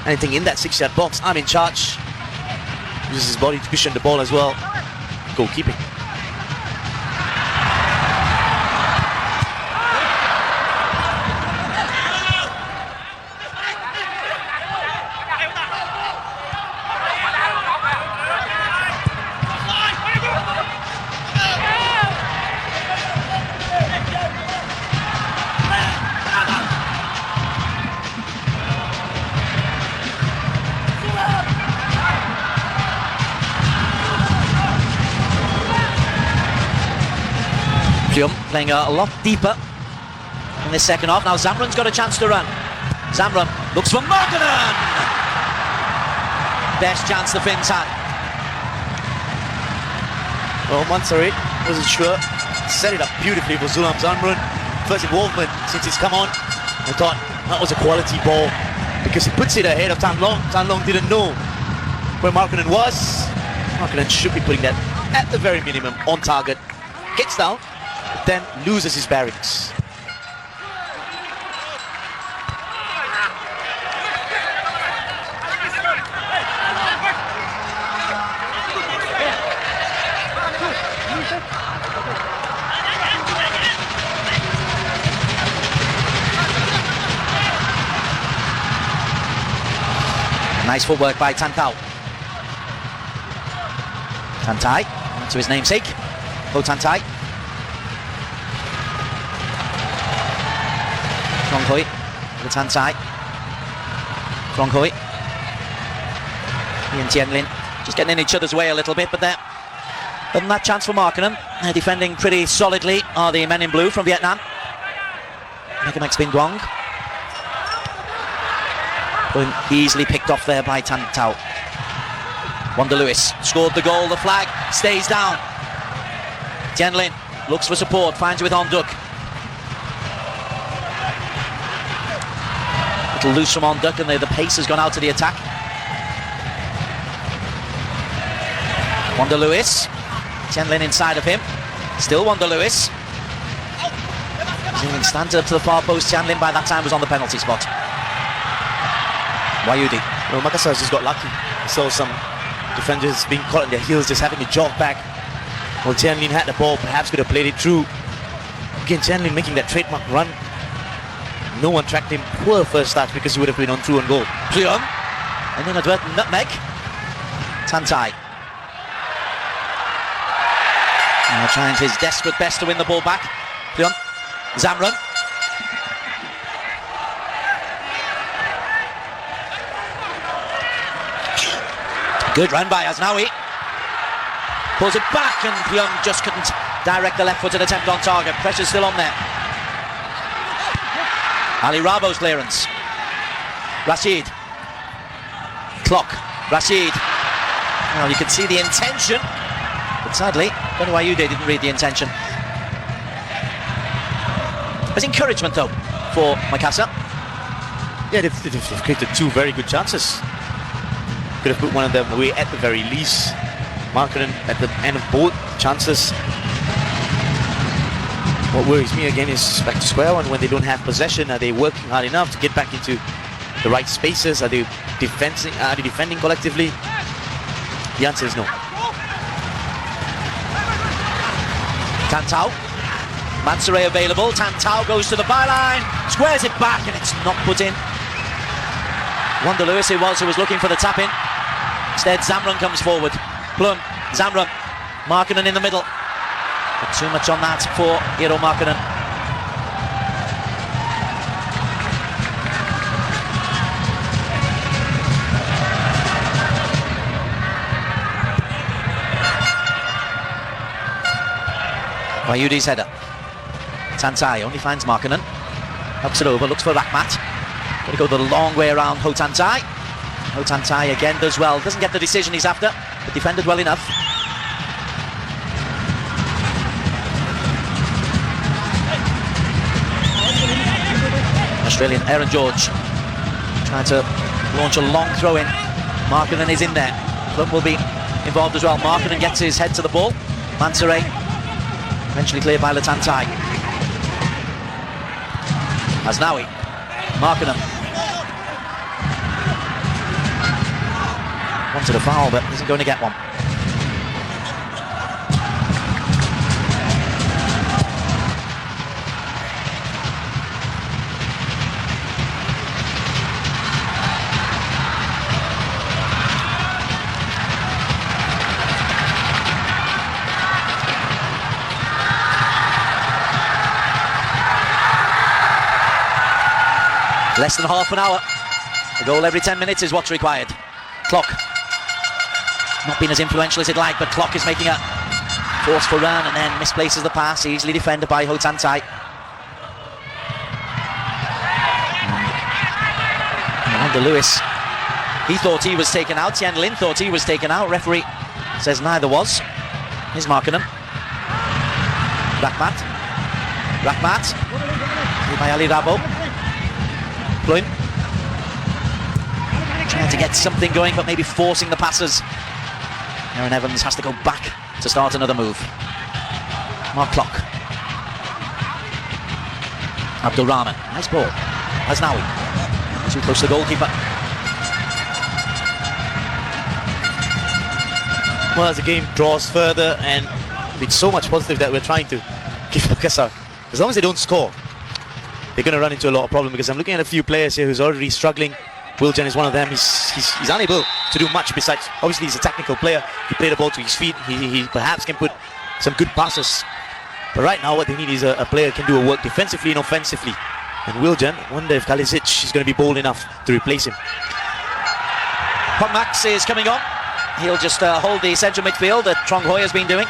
Anything in that 6-yard box, I'm in charge. Uses his body to cushion the ball as well. Goalkeeping. Pluim playing a lot deeper in this second half. Now Zamran's got a chance to run. Zamran looks for Markkanen. Best chance the Finns had. Well, Mansari wasn't sure. Set it up beautifully for Zulam Zamran. First involvement since he's come on. I thought that was a quality ball because he puts it ahead of Tan Long. Tan Long didn't know where Markkanen was. Markkanen should be putting that at the very minimum on target. Gets down, then loses his bearings. Nice footwork by Tan Tao. Tan Tai, to his namesake, Ho Tan Tai. Trong Hui, with Tan Tai. Trong Hui. He and Tianlin just getting in each other's way a little bit, but there. Other than that chance for Markkanen, they're defending pretty solidly are the men in blue from Vietnam. Becamex Binh Duong. Easily picked off there by Tan Tao. Wanda Lewis scored the goal, the flag stays down. Tianlin looks for support, finds it with Onduk. Little loose from Onduk, and the pace has gone out to the attack. Wanda Lewis, Tianlin inside of him. Still Wanda Lewis. Tianlin stands up to the far post. Tianlin by that time was on the penalty spot. Wayudi. Well, Makassar just got lucky. I saw some defenders being caught on their heels, just having to jog back. Well, Tianlin had the ball, perhaps could have played it through. Again, Tianlin making that trademark run. No one tracked him. Poor first touch because he would have been on through and goal. Pluim, and then advertent nutmeg. Tan Tai. Now trying his desperate best to win the ball back. Pluim, Zamran. Good run by Aznawi. Pulls it back, and Pluim just couldn't direct the left-footed attempt on target. Pressure's still on there. Ali Rabo's clearance. Rashid. Clock. Rashid. Well, you can see the intention, but sadly, Benny Wayudi didn't read the intention. There's encouragement, though, for Makassar. Yeah, they've created two very good chances. Could have put one of them away at the very least. Markkanen at the end of both chances. What worries me again is back to square one when they don't have possession. Are they working hard enough to get back into the right spaces? Are they defending collectively? The answer is no. Tan Tao. Mansare available. Tan Tao goes to the byline, squares it back, and it's not put in. Wanda Lewis who was looking for the tap in. Instead, Zamran comes forward. Plum, Zamran, Markkanen in the middle. But too much on that for Hiro Markkanen. Wayudi's header. Tan Tai only finds Markkanen. Helps it over, looks for Rahmat. Got to go the long way around Ho Tan Tai. Ho Tan Tai again does well. Doesn't get the decision he's after, but defended well enough. Australian Aaron George trying to launch a long throw in. Markkanen is in there. Plum will be involved as well. Markkanen gets his head to the ball. Mansoray eventually cleared by Latantai. Asnawi. Markkanen wanted a foul but isn't going to get one. Less than half an hour. A goal every 10 minutes is what's required. Clock not been as influential as he'd like, but Clock is making a forceful run and then misplaces the pass, easily defended by Ho Tan Tai. Under Lewis, he thought he was taken out. Tien Lin thought he was taken out. Referee says neither was. Here's Markkanen. Rahmat. By Ali Rabo. Plum trying to get something going, but maybe forcing the passes. Aaron Evans has to go back to start another move. Mark Clock. Abdul Rahman. Nice ball. Asnawi. Too close to the goalkeeper. Well, as the game draws further, and with so much positive that we're trying to give Makassar, as long as they don't score, they're going to run into a lot of problems, because I'm looking at a few players here who's already struggling. Wiljan is one of them. He's unable to do much besides, obviously he's a technical player. He play the ball to his feet. He perhaps can put some good passes. But right now what they need is a player who can do a work defensively and offensively. And Wiljan, I wonder if Kalisic is going to be bold enough to replace him. Max is coming on. He'll just hold the central midfield that Trong Hoi has been doing.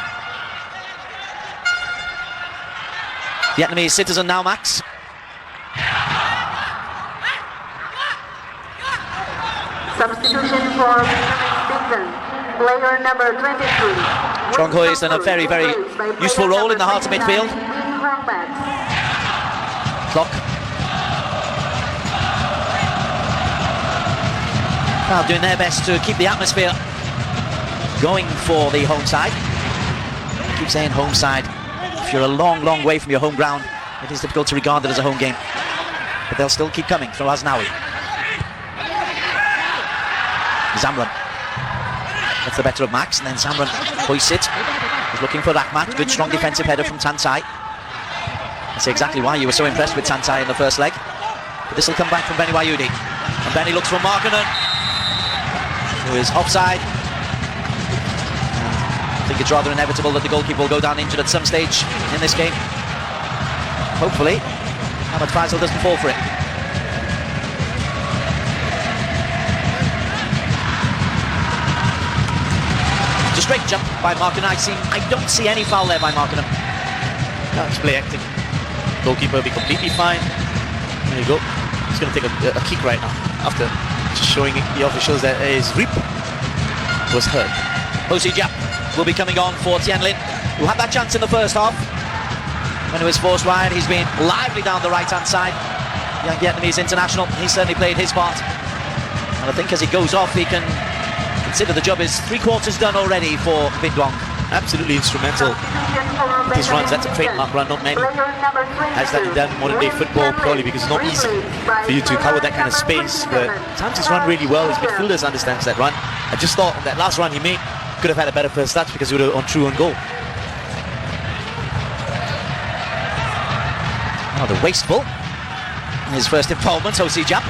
Vietnamese citizen now, Max. Substitution for player number 23. Trong Hoi has done a very, very useful role in the heart of midfield. Clock. Well, doing their best to keep the atmosphere going for the home side. I keep saying home side. If you're a long, long way from your home ground, it is difficult to regard it as a home game. But they'll still keep coming through Asnawi. Zamran gets the better of Max, and then Zamran hoists it. He's looking for Rahmat. Good, strong defensive header from Tantai. That's exactly why you were so impressed with Tantai in the first leg. But this will come back from Benny Wayudi. And Benny looks for Markkanen, who is offside. I think it's rather inevitable that the goalkeeper will go down injured at some stage in this game. Hopefully, Ahmed Faisal doesn't fall for it. It's a straight jump by Markkanen. I don't see any foul there by Markkanen. No, it's play acting. Goalkeeper will be completely fine. There you go. He's going to take a kick right now after showing the officials that his rib was hurt. Ho Si Jap will be coming on for Tien Lin, who had that chance in the first half. When it was forced wide, he's been lively down the right-hand side. Young Vietnamese international, he certainly played his part. And I think as he goes off, he can consider the job is three-quarters done already for Binh Duong. Absolutely instrumental. These runs, that's a trademark run, not many has that in modern day football, purely because it's not easy for you to cover that kind of space. But sometimes he's run really well. His midfielders understands that run. I just thought that last run he made could have had a better first touch because he would have on true on goal. Oh, the wasteful. His first involvement, Ho Si Jap.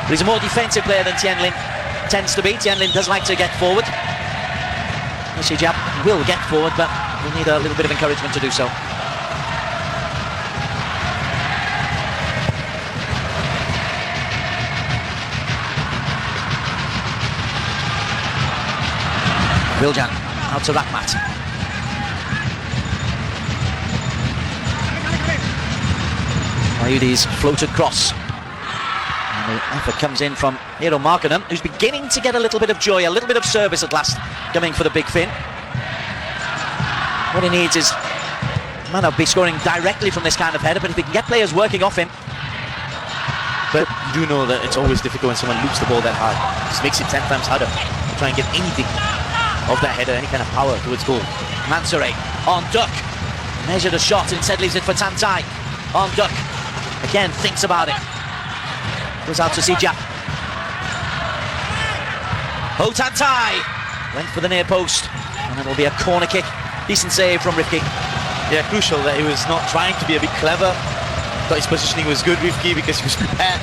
But he's a more defensive player than Tien Lin tends to be. Tien Lin does like to get forward. Ho Si Jap will get forward, but we need a little bit of encouragement to do so. Wiljan out to Rahmat. Wayudi's floated cross. And the effort comes in from Hero Markkanen, who's beginning to get a little bit of joy, a little bit of service at last, coming for the big fin. What he needs is Might not be scoring directly from this kind of header, but if he can get players working off him. But you do know that it's always difficult when someone loops the ball that hard. It just makes it 10 times harder to try and get anything of that header, any kind of power towards goal. Mansouri on Duck. Measured a shot, instead leaves it for Tantai. On Duck. Again, thinks about it. Goes out to Sijap. Ho Tantai went for the near post. And it'll be a corner kick. Decent save from Rifki. Yeah, crucial that he was not trying to be a bit clever. Thought his positioning was good, Rifki, because he was prepared.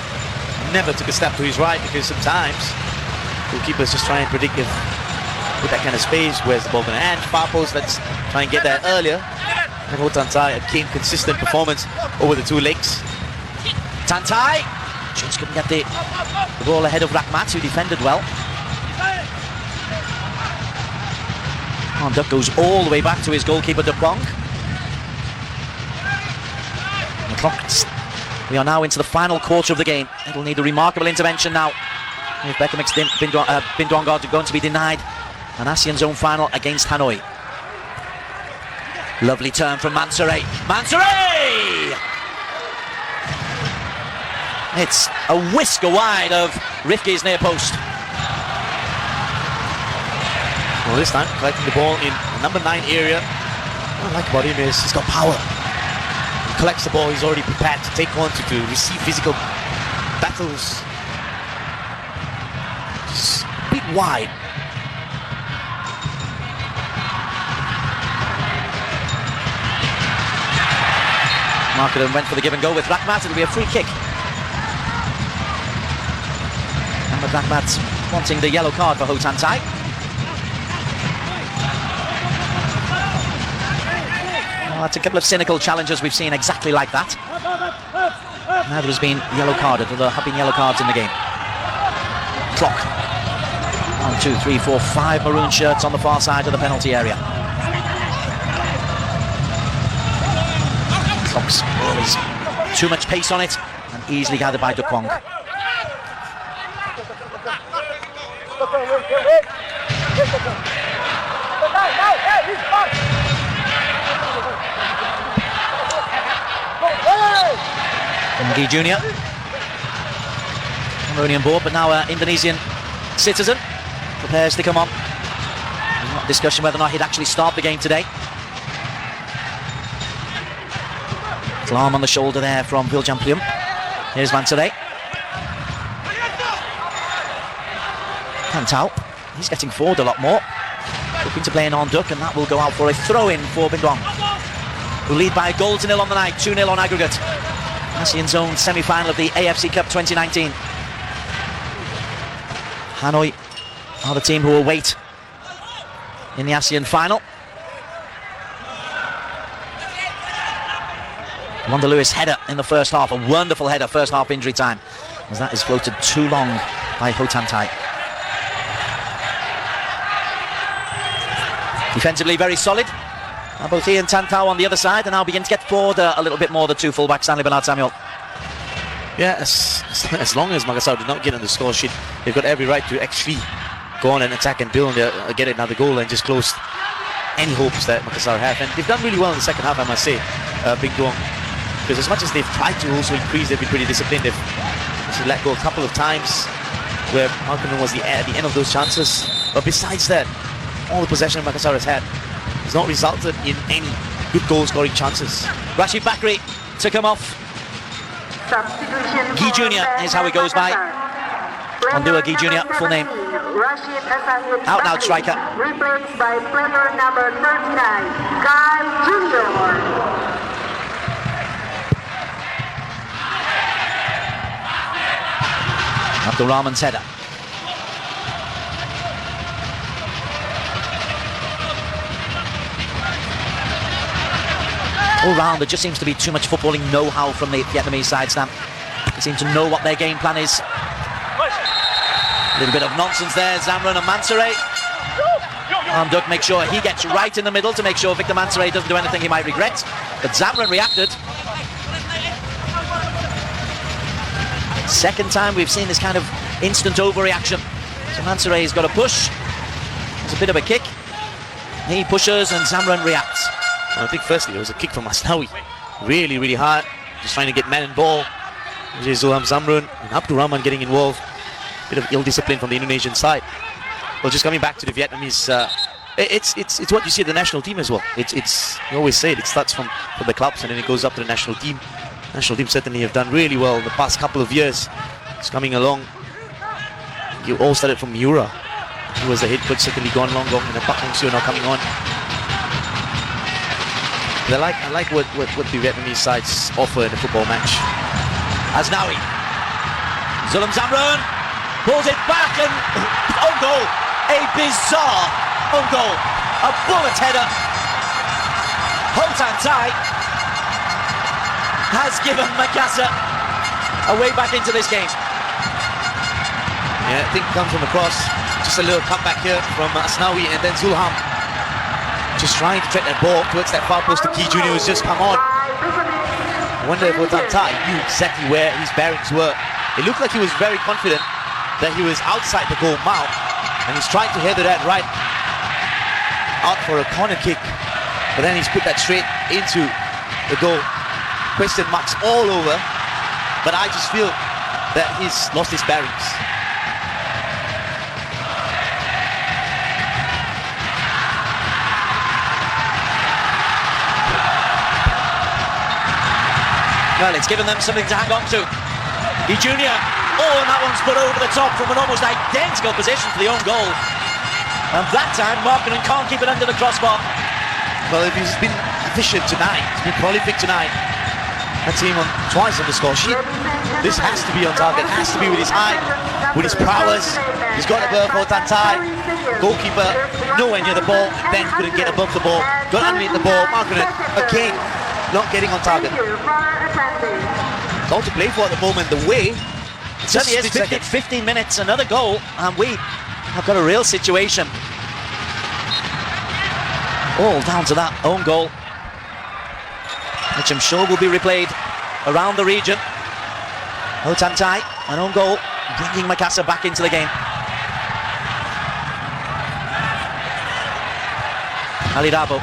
Never took a step to his right, because sometimes goalkeepers just try and predict if with that kind of space, where's the ball going to end? Far post, let's try and get there earlier. And Ho Tantai, a keen, consistent performance over the two legs. Tantai just couldn't get the ball ahead of Rahmat, who defended well. Oh, Duck goes all the way back to his goalkeeper, Dukwong. The clock. We are now into the final quarter of the game. It'll need a remarkable intervention now. If Becamex Binh Duong are going to be denied an ASEAN Zone final against Hanoi. Lovely turn from Mansouri. Mansouri! It's a whisker wide of Rifki's near post. Well, this time, collecting the ball in the number 9 area. What I like about him is he's got power. He collects the ball, he's already prepared to take on, to receive physical battles. Just a bit wide. Marketing went for the give and go with Rahmat. It'll be a free kick. And with Rahmat wanting the yellow card for Ho Tantai. Well, that's a couple of cynical challenges we've seen exactly like that. Now there's been yellow carded, there have been yellow cards in the game. Clock. 1, 2, 3, 4, 5 maroon shirts on the far side of the penalty area. Clock's always too much pace on it and easily gathered by Dukwong. Gi Junior, Cambodian board, but now an Indonesian citizen, prepares to come on. Not discussion whether or not he'd actually start the game today. Arm on the shoulder there from Viljamplium. Here's Mansouri. Kantau, he's getting forward a lot more. Looking to play in on Duck, and that will go out for a throw-in for Binh Duong, who lead by a goal to nil on the night, 2-0 on aggregate. ASEAN Zone semi-final of the AFC Cup 2019. Hanoi are the team who will wait in the ASEAN final. Wanda Lewis header in the first half, a wonderful header, first half injury time, as that is floated too long by Ho Tantai. Defensively very solid. Both he and Tantau on the other side, and now begin to get forward a little bit more, the two fullbacks, Stanley Bernard Samuel. Yeah, as long as Makassar did not get on the score sheet, they've got every right to actually go on and attack and build and get another goal and just close any hopes that Makassar have. And they've done really well in the second half, I must say, Binh Duong. Because as much as they've tried to also increase, they've been pretty disciplined. They've actually let go a couple of times where Markkanen was at the end of those chances. But besides that, all the possession Makassar has had has not resulted in any good goal-scoring chances. Rashid Bakri to come off. Gi Junior is how he goes by. Ondua Gi Junior, full name. Out-and-out striker. Replaced by player number 39, Kai Junior. Abdul Rahman's header. All round, there just seems to be too much footballing know-how from the Vietnamese side, Stam. They seem to know what their game plan is. A little bit of nonsense there, Zamran and Mansouri. And Duck makes sure he gets right in the middle to make sure Victor Mansouri doesn't do anything he might regret. But Zamran reacted. Second time we've seen this kind of instant overreaction. So Mansouri's got a push. There's a bit of a kick. He pushes and Zamran reacts. I think firstly it was a kick from Asnawi. Really, really hard. Just trying to get man and ball. Zulham Zamrun and Abdul Rahman getting involved. Bit of ill discipline from the Indonesian side. Well, just coming back to the Vietnamese, it's what you see at the national team as well. It's you always say it starts from the clubs and then it goes up to the national team. National team certainly have done really well in the past couple of years. It's coming along. You all started from Miura. He was the head coach, certainly gone long and the Pak Hong Seo now coming on. But I like what the Vietnamese sides offer in a football match. Asnawi. Zulham Zamrun pulls it back and own goal. A bizarre own goal. A bullet header. Ho Tan Tai has given Makassar a way back into this game. Yeah, I think it comes from across. Just a little comeback here from Asnawi and then Zulham. Just trying to tread that ball towards that far post to Ki Junior who's just come on. I wonder if Ho Tan Tai knew exactly where his bearings were. It looked like he was very confident that he was outside the goal mouth and he's trying to header that right out for a corner kick. But then he's put that straight into the goal. Question marks all over. But I just feel that he's lost his bearings. Well, it's given them something to hang on to. Ki Junior, and that one's put over the top from an almost identical position for the own goal. And that time, Markkanen can't keep it under the crossbar. Well, he's been efficient tonight, he's been prolific tonight. That's him on twice on the score sheet. This has to be on target, has to be with his height, with his prowess. He's got above Ho Tan Tai. Goalkeeper nowhere near the ball, then couldn't get above the ball. Got underneath the ball, Markkanen again not getting on target. It's all to play for at the moment, the way. It certainly is. 15 minutes, another goal, and we have got a real situation. All down to that own goal, which I'm sure will be replayed around the region. Ho Tan Tai, an own goal, bringing Makassar back into the game. Ali Rabo.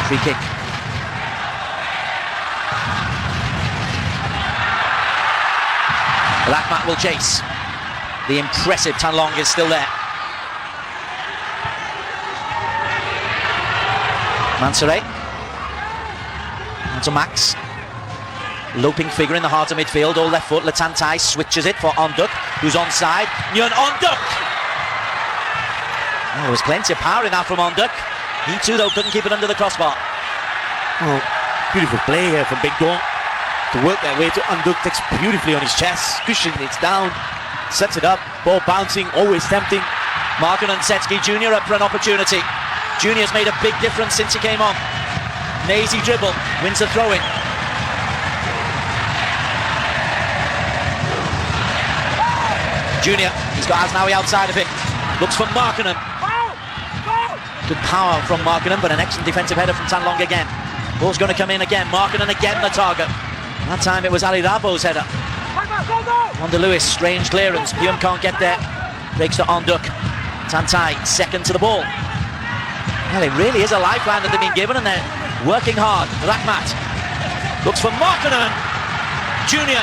Free kick. Rahmat will chase. The impressive Tan Long is still there. Mansouré. On to Max. Loping figure in the heart of midfield, all left foot. Tan Tai switches it for Onduk, who's onside. Nguyen Onduk! Oh, there was plenty of power in that from Onduk. He too, though, couldn't keep it under the crossbar. Oh, beautiful play here from Binh Duong. To work that way to Onduk, takes beautifully on his chest, cushion it's down, sets it up, ball bouncing, always tempting. Markkanen sets Ki Junior up for an opportunity. Junior's made a big difference since he came on. Nazy dribble, wins the throw-in. Junior, he's got Asnawi outside of him. Looks for Markkanen. Good power from Markkanen, but an excellent defensive header from Tan Long again. Ball's going to come in again. Markkanen again the target. That time it was Ali Rabo's header. Wanda Lewis, strange clearance. Pyum can't get there. Breaks to Onduk. Tan Tai, second to the ball. Well, it really is a lifeline that they've been given and they're working hard. Rahmat looks for Markkanen. Junior.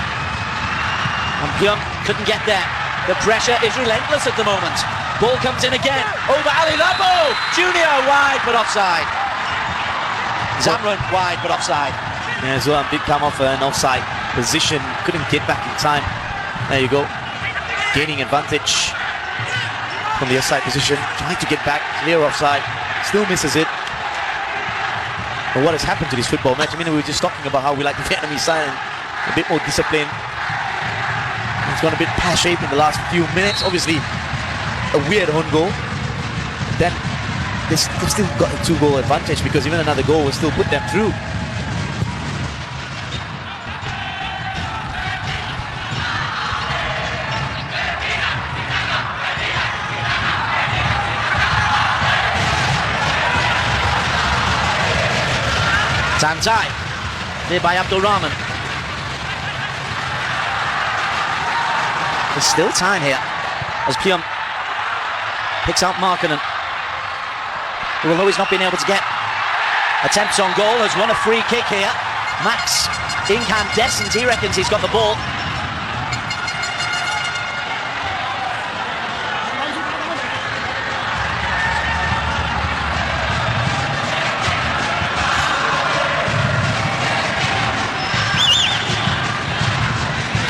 And Pyum couldn't get there. The pressure is relentless at the moment. Ball comes in again. Over Ali Rabo. Junior wide but offside. Zamrun wide but offside. Yeah, Zulham did come off an offside position, couldn't get back in time. There you go, gaining advantage from the offside position, trying to get back, clear offside, still misses it. But what has happened to this football match? I mean, we were just talking about how we like the Vietnamese side and a bit more discipline. It's gone a bit pear-shaped in the last few minutes. Obviously, a weird own goal. Then they've still got a 2-goal advantage because even another goal will still put them through. Tan Tai, there by Abdul Rahman. There's still time here as Pyum picks out Markkanen. who will know he's not been able to get attempts on goal, has won a free kick here. Max incandescent, he reckons he's got the ball.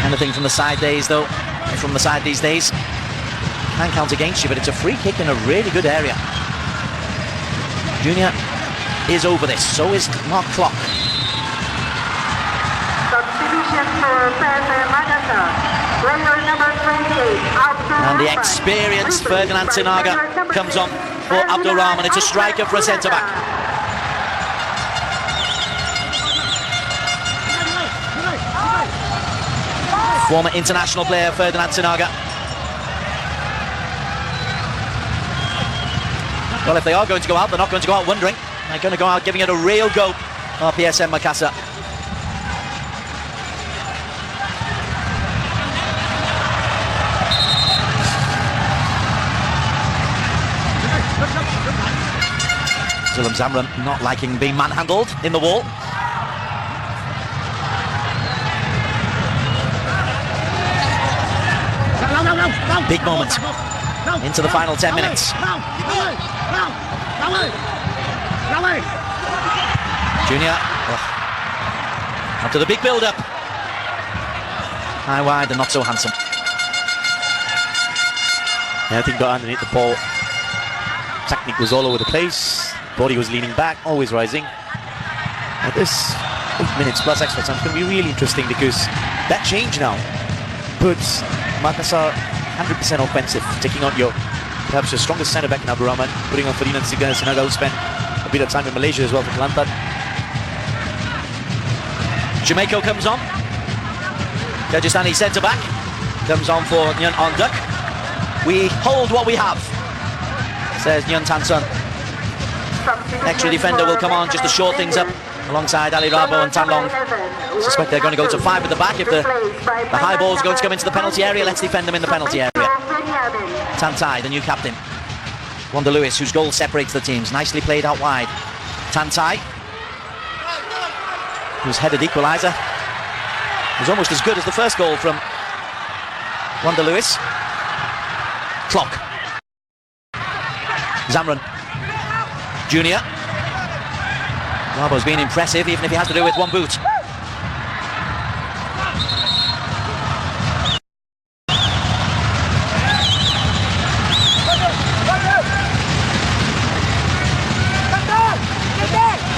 Anything from the side days though, from the side these days, can count against you, but it's a free kick in a really good area. Junior is over this, so is Mark Clock. Substitution for PSM Makassar. Player number 28, And the experienced Ferdinand Sinaga comes on for Abdul Rahman. It's a striker for a centre-back. Former international player Ferdinand Sinaga. Well, if they are going to go out, they're not going to go out wondering. They're going to go out giving it a real go. PSM Makassar. Zulum Zamran not liking being manhandled in the wall. Big moment into the final 10 minutes. Junior after the big build-up. High wide and not so handsome. Yeah, I think got underneath the ball. Technique was all over the place. Body was leaning back, always rising. Now this 8 minutes plus extra time is going to be really interesting because that change now puts Makassar 100% offensive, taking on perhaps your strongest centre-back in Abdul Rahman, putting on Ferdinand Sinaga, who spent a bit of time in Malaysia as well for Kelantan. Jamaica comes on. Kyrgyzstani centre-back comes on for Nyan Onduk. We hold what we have, says Nyan Tansun. Extra defender will come on just to short things up alongside Ali Rabo and Tan Long. I suspect they're going to go to 5 at the back. If the high ball is going to come into the penalty area, let's defend them in the penalty area. Tantai, the new captain. Wanda Lewis, whose goal separates the teams. Nicely played out wide. Tantai, whose headed equaliser was almost as good as the first goal from Wanda Lewis. Clock. Zamran. Junior. Rabo's been impressive, even if he has to do it with one boot.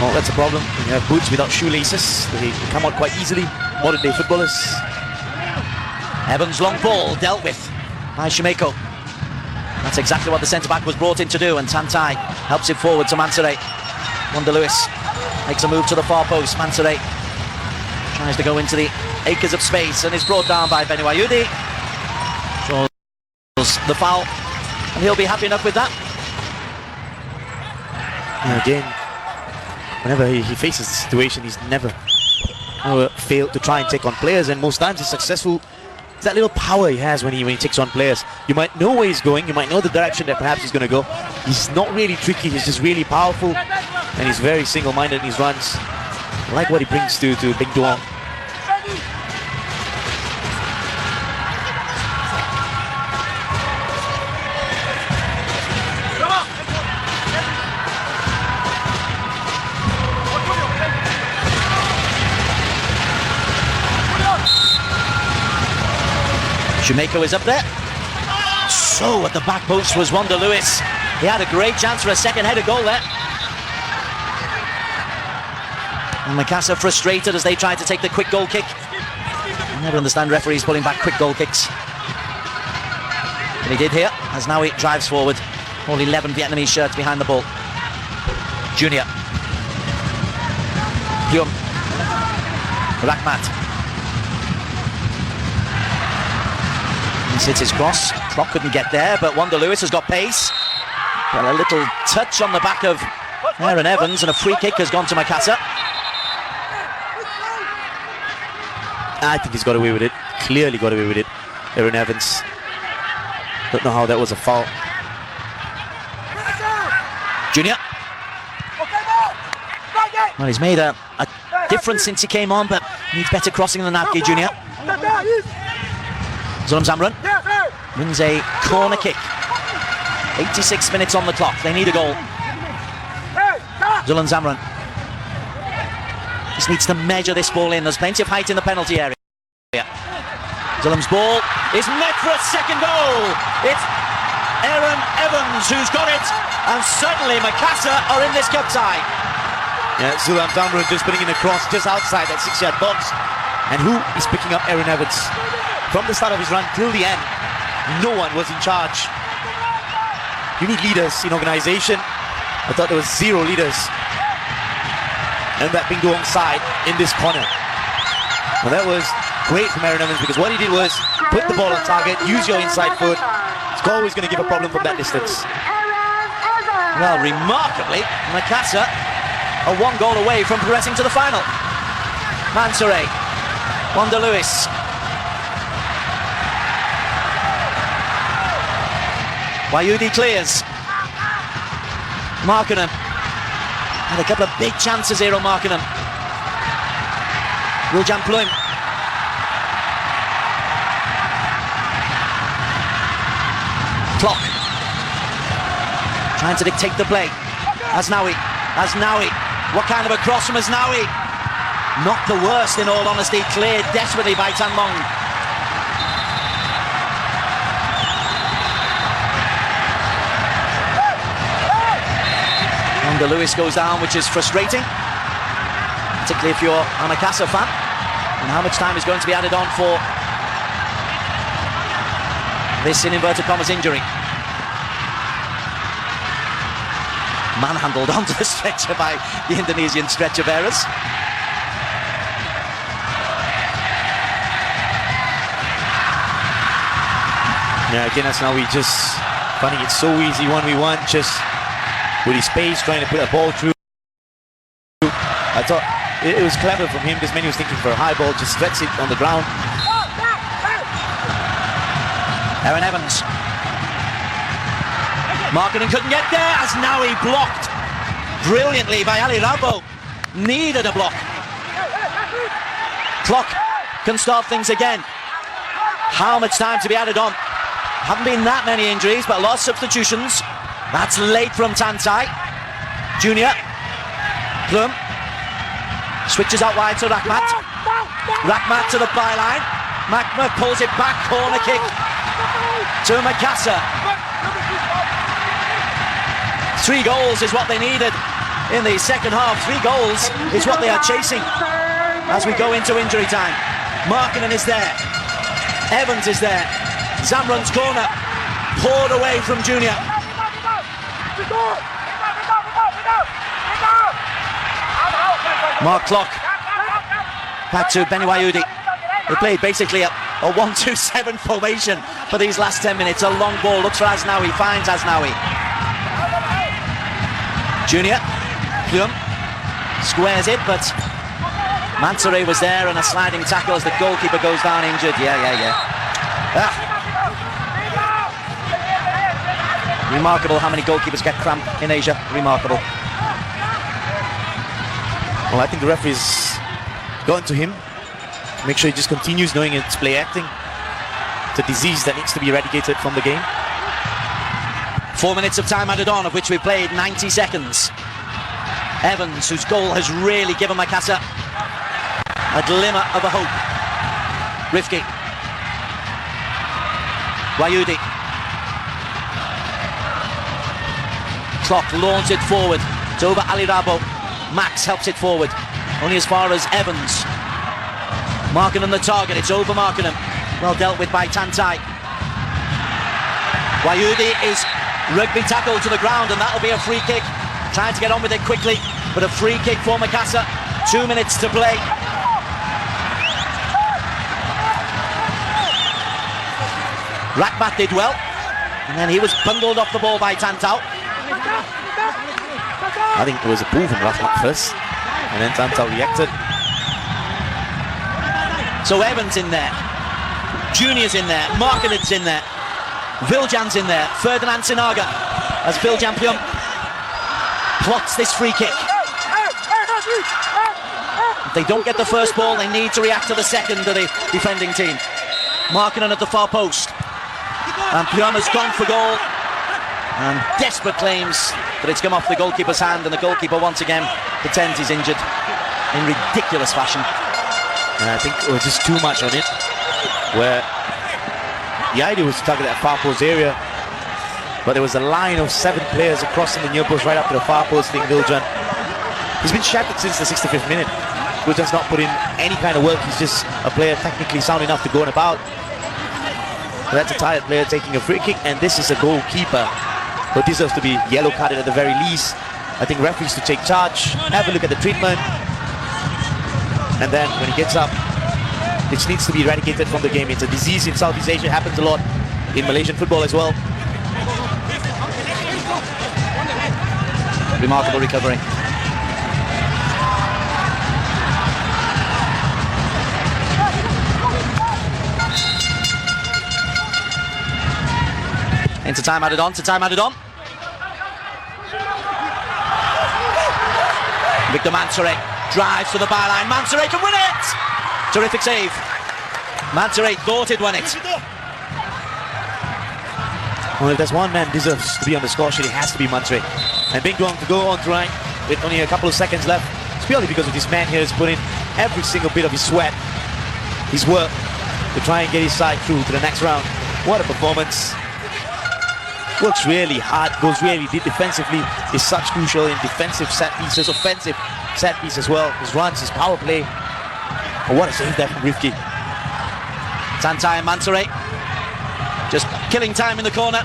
Well, that's a problem. When you have boots without shoelaces, they come out quite easily. Modern day footballers. Evans' long ball dealt with by Shimeko. That's exactly what the centre-back was brought in to do, and Tantai helps it forward to Mansaray. Wanda Lewis makes a move to the far post. Mansaray tries to go into the acres of space and is brought down by Benuayudi. Draws the foul, and he'll be happy enough with that. And again, whenever he faces the situation, he's never failed to try and take on players, and most times he's successful. It's that little power he has when he takes on players. You might know where he's going, you might know the direction that perhaps he's going to go. He's not really tricky, he's just really powerful, and he's very single-minded in his runs. I like what he brings to Binh Duong. Jamaica is up there. So at the back post was Wanda Lewis. He had a great chance for a second header goal there. And Makassar frustrated as they tried to take the quick goal kick. I never understand referees pulling back quick goal kicks. But he did here, as now he drives forward. All 11 Vietnamese shirts behind the ball. Junior. Hyum. Rakhmat. Hits his cross. Clock couldn't get there, but Wanda Lewis has got pace. Got a little touch on the back of Aaron Evans, and a free kick has gone to Makassar. I think he's got away with it. Clearly got away with it. Aaron Evans. Don't know how that was a foul. Junior Well, he's made a difference since he came on, but needs better crossing than Navki Junior. Zulum Zamran wins a corner kick. 86 minutes on the clock. They need a goal. Zulum Zamran just needs to measure this ball in. There's plenty of height in the penalty area. Zulum's ball is met for a second goal. It's Aaron Evans who's got it, and suddenly Makassar are in this cup tie. Yeah, Zulum Zamran just putting in a cross just outside that 6-yard box. And who is picking up Aaron Evans? From the start of his run till the end, no one was in charge. You need leaders in organisation. I thought there was 0 leaders. And that Binh Duong side in this corner. Well, that was great from Aaron Evans, because what he did was put the ball on target, use your inside foot. It's always going to give a problem from that distance. Well, remarkably, Makassar are 1 goal away from progressing to the final. Mansoure, Wanda Lewis. Wayudi clears. Markkanen. And a couple of big chances here on Markkanen. Wiljan Plum. Clock. Trying to dictate the play. Asnawi. What kind of a cross from Asnawi? Not the worst, in all honesty. Cleared desperately by Tan Mong. Wanda Lewis goes down, which is frustrating, particularly if you're a Makassar fan. And how much time is going to be added on for this, in inverted commas, injury? Manhandled onto the stretcher by the Indonesian stretcher bearers. Yeah, again, that's now we just finding it so easy 1v1, just with his pace, trying to put a ball through. I thought it was clever from him, because Many was thinking for a high ball, just threats it on the ground. Aaron Evans. Markkanen couldn't get there, as now he blocked brilliantly by Ali Rabo. Needed a block. Clock can start things again. How much time to be added on? Haven't been that many injuries, but a lot of substitutions. That's late from Tantai. Junior. Plum. Switches out wide to Rahmat. Rahmat to the byline. Magma pulls it back. Corner kick to Makassar. 3 goals is what they needed in the second half. 3 goals is what they are chasing as we go into injury time. Markkanen is there. Evans is there. Zamran's corner poured away from Junior. Mark Clock back to Benny Wayudi. They played basically a 1-2-7 formation for these last 10 minutes. A long ball, looks for Asnawi, finds Asnawi. Junior, Plum, squares it, but Mansoure was there, and a sliding tackle as the goalkeeper goes down injured. Remarkable how many goalkeepers get cramp in Asia. Remarkable. Well, I think the referee's gone to him. Make sure he just continues, knowing it's play acting. It's a disease that needs to be eradicated from the game. 4 minutes of time added on, of which we played 90 seconds. Evans, whose goal has really given Makassar a glimmer of a hope. Rifki. Wayudi. Clock launches it forward. It's over Ali Rabo. Max helps it forward. Only as far as Evans. Markkanen the target. It's over Markkanen. Well dealt with by Tantai. Wayudi is rugby tackled to the ground, and that'll be a free kick. Trying to get on with it quickly, but a free kick for Makassar. 2 minutes to play. Rahmat did well, and then he was bundled off the ball by Tantau. I think there was a pull from Rahmat first, and then Tantau reacted. So Evans in there, Junior's in there, Markkanen's in there, Viljan's in there, Ferdinand Sinaga as Viljan Pyum plots this free kick. If they don't get the first ball, they need to react to the second of the defending team. Markkinen at the far post. And Pyama's gone for goal. And desperate claims that it's come off the goalkeeper's hand, and the goalkeeper once again pretends he's injured in ridiculous fashion. And I think it was just too much on it, where the idea was to target that far post area, but there was a line of 7 players crossing the near post right up to the far post. Thing Viljan, he's been shattered since the 65th minute. Viljan's not put in any kind of work. He's just a player technically sound enough to go on about. But that's a tired player taking a free kick, and this is a goalkeeper who deserves to be yellow carded at the very least. I think referees to take charge, have a look at the treatment, and then when he gets up, it needs to be eradicated from the game. It's a disease in Southeast Asia, it happens a lot in Malaysian football as well. Remarkable recovery. Into time added on, Victor Mansoret drives to the byline. Mansoret can win it! Terrific save. Mansoret thought he'd won it. Well, if there's one man deserves to be on the score sheet, it has to be Mansoret. And Binh Duong to go on to right with only a couple of seconds left. It's purely because of this man here has put in every single bit of his sweat, his work, to try and get his side through to the next round. What a performance. Works really hard, goes really deep defensively, is such crucial in defensive set pieces, offensive set piece as well. His runs, his power play. Oh, what a save there from Rifki. Tantai and Mansoret just killing time in the corner.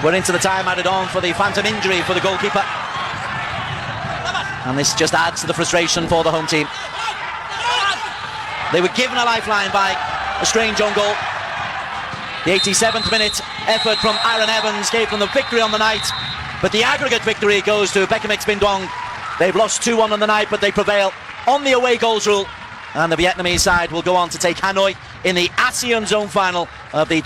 We're into the time added on for the phantom injury for the goalkeeper. And this just adds to the frustration for the home team. They were given a lifeline by a strange own goal. The 87th minute effort from Aaron Evans gave them the victory on the night, but the aggregate victory goes to Becamex Binh Duong. They've lost 2-1 on the night, but they prevail on the away goals rule, and the Vietnamese side will go on to take Hanoi in the ASEAN Zone final of the